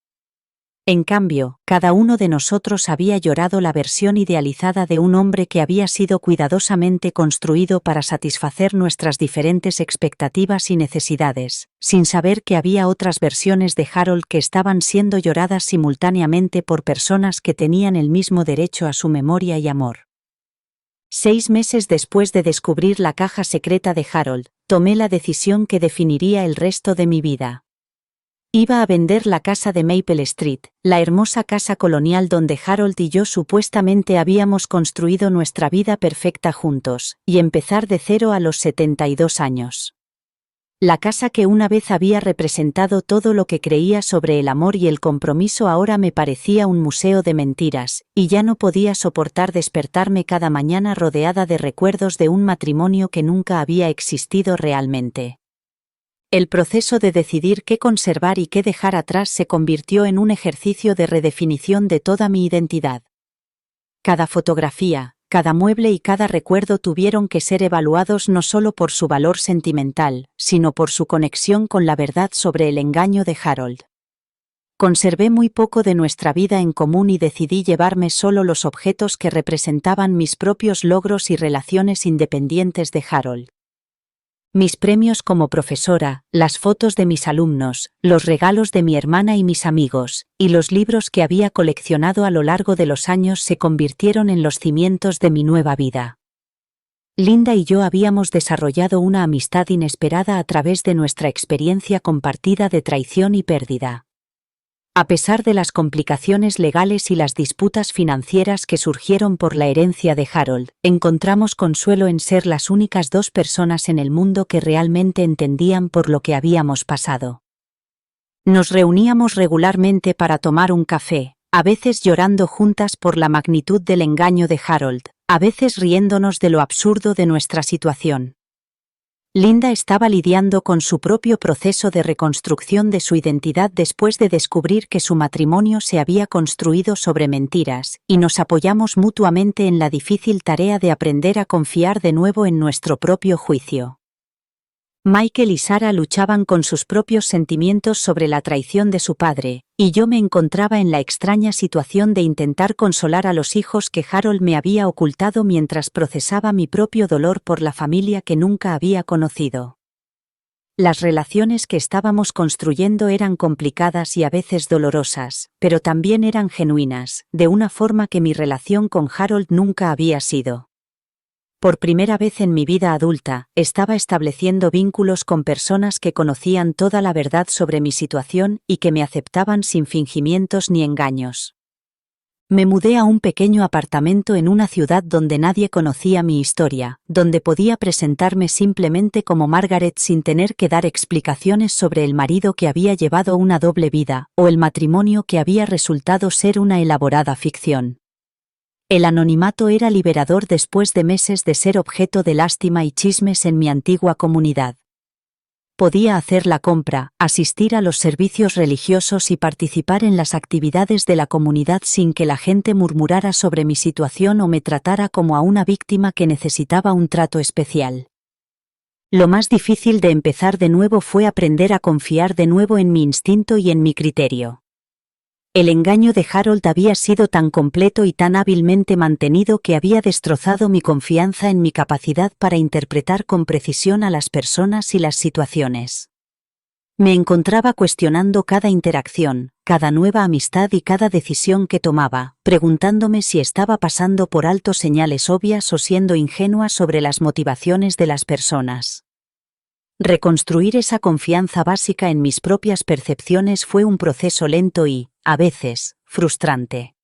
En cambio, cada uno de nosotros había llorado la versión idealizada de un hombre que había sido cuidadosamente construido para satisfacer nuestras diferentes expectativas y necesidades, sin saber que había otras versiones de Harold que estaban siendo lloradas simultáneamente por personas que tenían el mismo derecho a su memoria y amor. 6 meses después de descubrir la caja secreta de Harold, tomé la decisión que definiría el resto de mi vida. Iba a vender la casa de Maple Street, la hermosa casa colonial donde Harold y yo supuestamente habíamos construido nuestra vida perfecta juntos, y empezar de cero a los 72 años. La casa que una vez había representado todo lo que creía sobre el amor y el compromiso ahora me parecía un museo de mentiras, y ya no podía soportar despertarme cada mañana rodeada de recuerdos de un matrimonio que nunca había existido realmente. El proceso de decidir qué conservar y qué dejar atrás se convirtió en un ejercicio de redefinición de toda mi identidad. Cada fotografía, cada mueble y cada recuerdo tuvieron que ser evaluados no solo por su valor sentimental, sino por su conexión con la verdad sobre el engaño de Harold. Conservé muy poco de nuestra vida en común y decidí llevarme solo los objetos que representaban mis propios logros y relaciones independientes de Harold. Mis premios como profesora, las fotos de mis alumnos, los regalos de mi hermana y mis amigos, y los libros que había coleccionado a lo largo de los años se convirtieron en los cimientos de mi nueva vida. Linda y yo habíamos desarrollado una amistad inesperada a través de nuestra experiencia compartida de traición y pérdida. A pesar de las complicaciones legales y las disputas financieras que surgieron por la herencia de Harold, encontramos consuelo en ser las únicas 2 personas en el mundo que realmente entendían por lo que habíamos pasado. Nos reuníamos regularmente para tomar un café, a veces llorando juntas por la magnitud del engaño de Harold, a veces riéndonos de lo absurdo de nuestra situación. Linda estaba lidiando con su propio proceso de reconstrucción de su identidad después de descubrir que su matrimonio se había construido sobre mentiras, y nos apoyamos mutuamente en la difícil tarea de aprender a confiar de nuevo en nuestro propio juicio. Michael y Sarah luchaban con sus propios sentimientos sobre la traición de su padre, y yo me encontraba en la extraña situación de intentar consolar a los hijos que Harold me había ocultado mientras procesaba mi propio dolor por la familia que nunca había conocido. Las relaciones que estábamos construyendo eran complicadas y a veces dolorosas, pero también eran genuinas, de una forma que mi relación con Harold nunca había sido. Por primera vez en mi vida adulta, estaba estableciendo vínculos con personas que conocían toda la verdad sobre mi situación y que me aceptaban sin fingimientos ni engaños. Me mudé a un pequeño apartamento en una ciudad donde nadie conocía mi historia, donde podía presentarme simplemente como Margaret sin tener que dar explicaciones sobre el marido que había llevado una doble vida, o el matrimonio que había resultado ser una elaborada ficción. El anonimato era liberador después de meses de ser objeto de lástima y chismes en mi antigua comunidad. Podía hacer la compra, asistir a los servicios religiosos y participar en las actividades de la comunidad sin que la gente murmurara sobre mi situación o me tratara como a una víctima que necesitaba un trato especial. Lo más difícil de empezar de nuevo fue aprender a confiar de nuevo en mi instinto y en mi criterio. El engaño de Harold había sido tan completo y tan hábilmente mantenido que había destrozado mi confianza en mi capacidad para interpretar con precisión a las personas y las situaciones. Me encontraba cuestionando cada interacción, cada nueva amistad y cada decisión que tomaba, preguntándome si estaba pasando por alto señales obvias o siendo ingenua sobre las motivaciones de las personas. Reconstruir esa confianza básica en mis propias percepciones fue un proceso lento y, a veces, frustrante.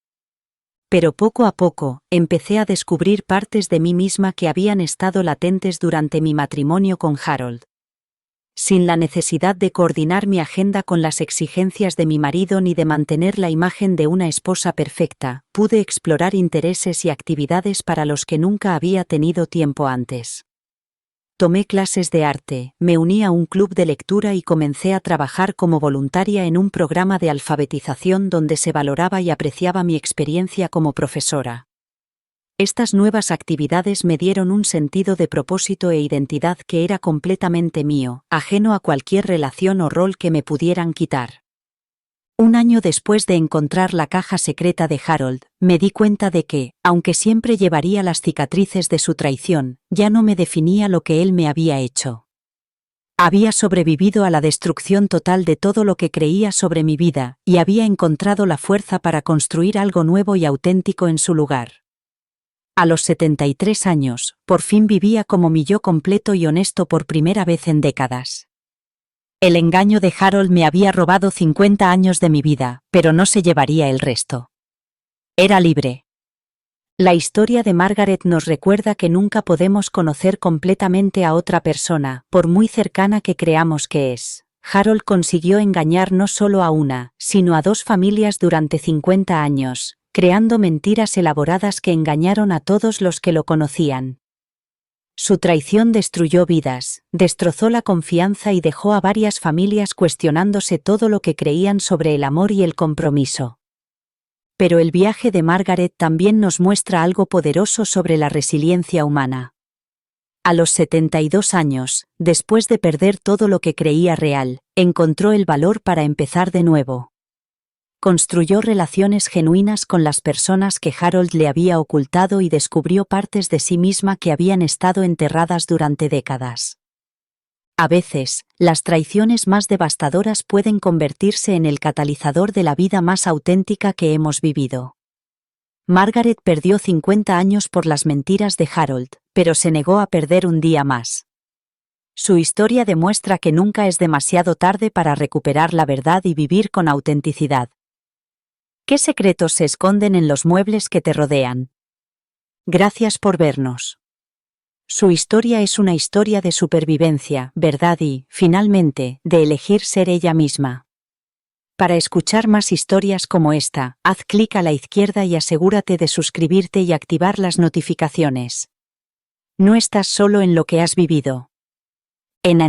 Pero poco a poco, empecé a descubrir partes de mí misma que habían estado latentes durante mi matrimonio con Harold. sin la necesidad de coordinar mi agenda con las exigencias de mi marido ni de mantener la imagen de una esposa perfecta, pude explorar intereses y actividades para los que nunca había tenido tiempo antes. Tomé clases de arte, me uní a un club de lectura y comencé a trabajar como voluntaria en un programa de alfabetización donde se valoraba y apreciaba mi experiencia como profesora. Estas nuevas actividades me dieron un sentido de propósito e identidad que era completamente mío, ajeno a cualquier relación o rol que me pudieran quitar. Un año después de encontrar la caja secreta de Harold, me di cuenta de que, aunque siempre llevaría las cicatrices de su traición, ya no me definía lo que él me había hecho. Había sobrevivido a la destrucción total de todo lo que creía sobre mi vida, y había encontrado la fuerza para construir algo nuevo y auténtico en su lugar. A los 73 años, por fin vivía como mi yo completo y honesto por primera vez en décadas. El engaño de Harold me había robado 50 años de mi vida, pero no se llevaría el resto. Era libre. La historia de Margaret nos recuerda que nunca podemos conocer completamente a otra persona, por muy cercana que creamos que es. Harold consiguió engañar no solo a una, sino a 2 familias durante 50 años, creando mentiras elaboradas que engañaron a todos los que lo conocían. Su traición destruyó vidas, destrozó la confianza y dejó a varias familias cuestionándose todo lo que creían sobre el amor y el compromiso. Pero el viaje de Margaret también nos muestra algo poderoso sobre la resiliencia humana. A los 72 años, después de perder todo lo que creía real, encontró el valor para empezar de nuevo. Construyó relaciones genuinas con las personas que Harold le había ocultado y descubrió partes de sí misma que habían estado enterradas durante décadas. A veces, las traiciones más devastadoras pueden convertirse en el catalizador de la vida más auténtica que hemos vivido. Margaret perdió 50 años por las mentiras de Harold, pero se negó a perder un día más. Su historia demuestra que nunca es demasiado tarde para recuperar la verdad y vivir con autenticidad. ¿Qué secretos se esconden en los muebles que te rodean? Gracias por vernos. Su historia es una historia de supervivencia, verdad y, finalmente, de elegir ser ella misma. Para escuchar más historias como esta, haz clic a la izquierda y asegúrate de suscribirte y activar las notificaciones. No estás solo en lo que has vivido. En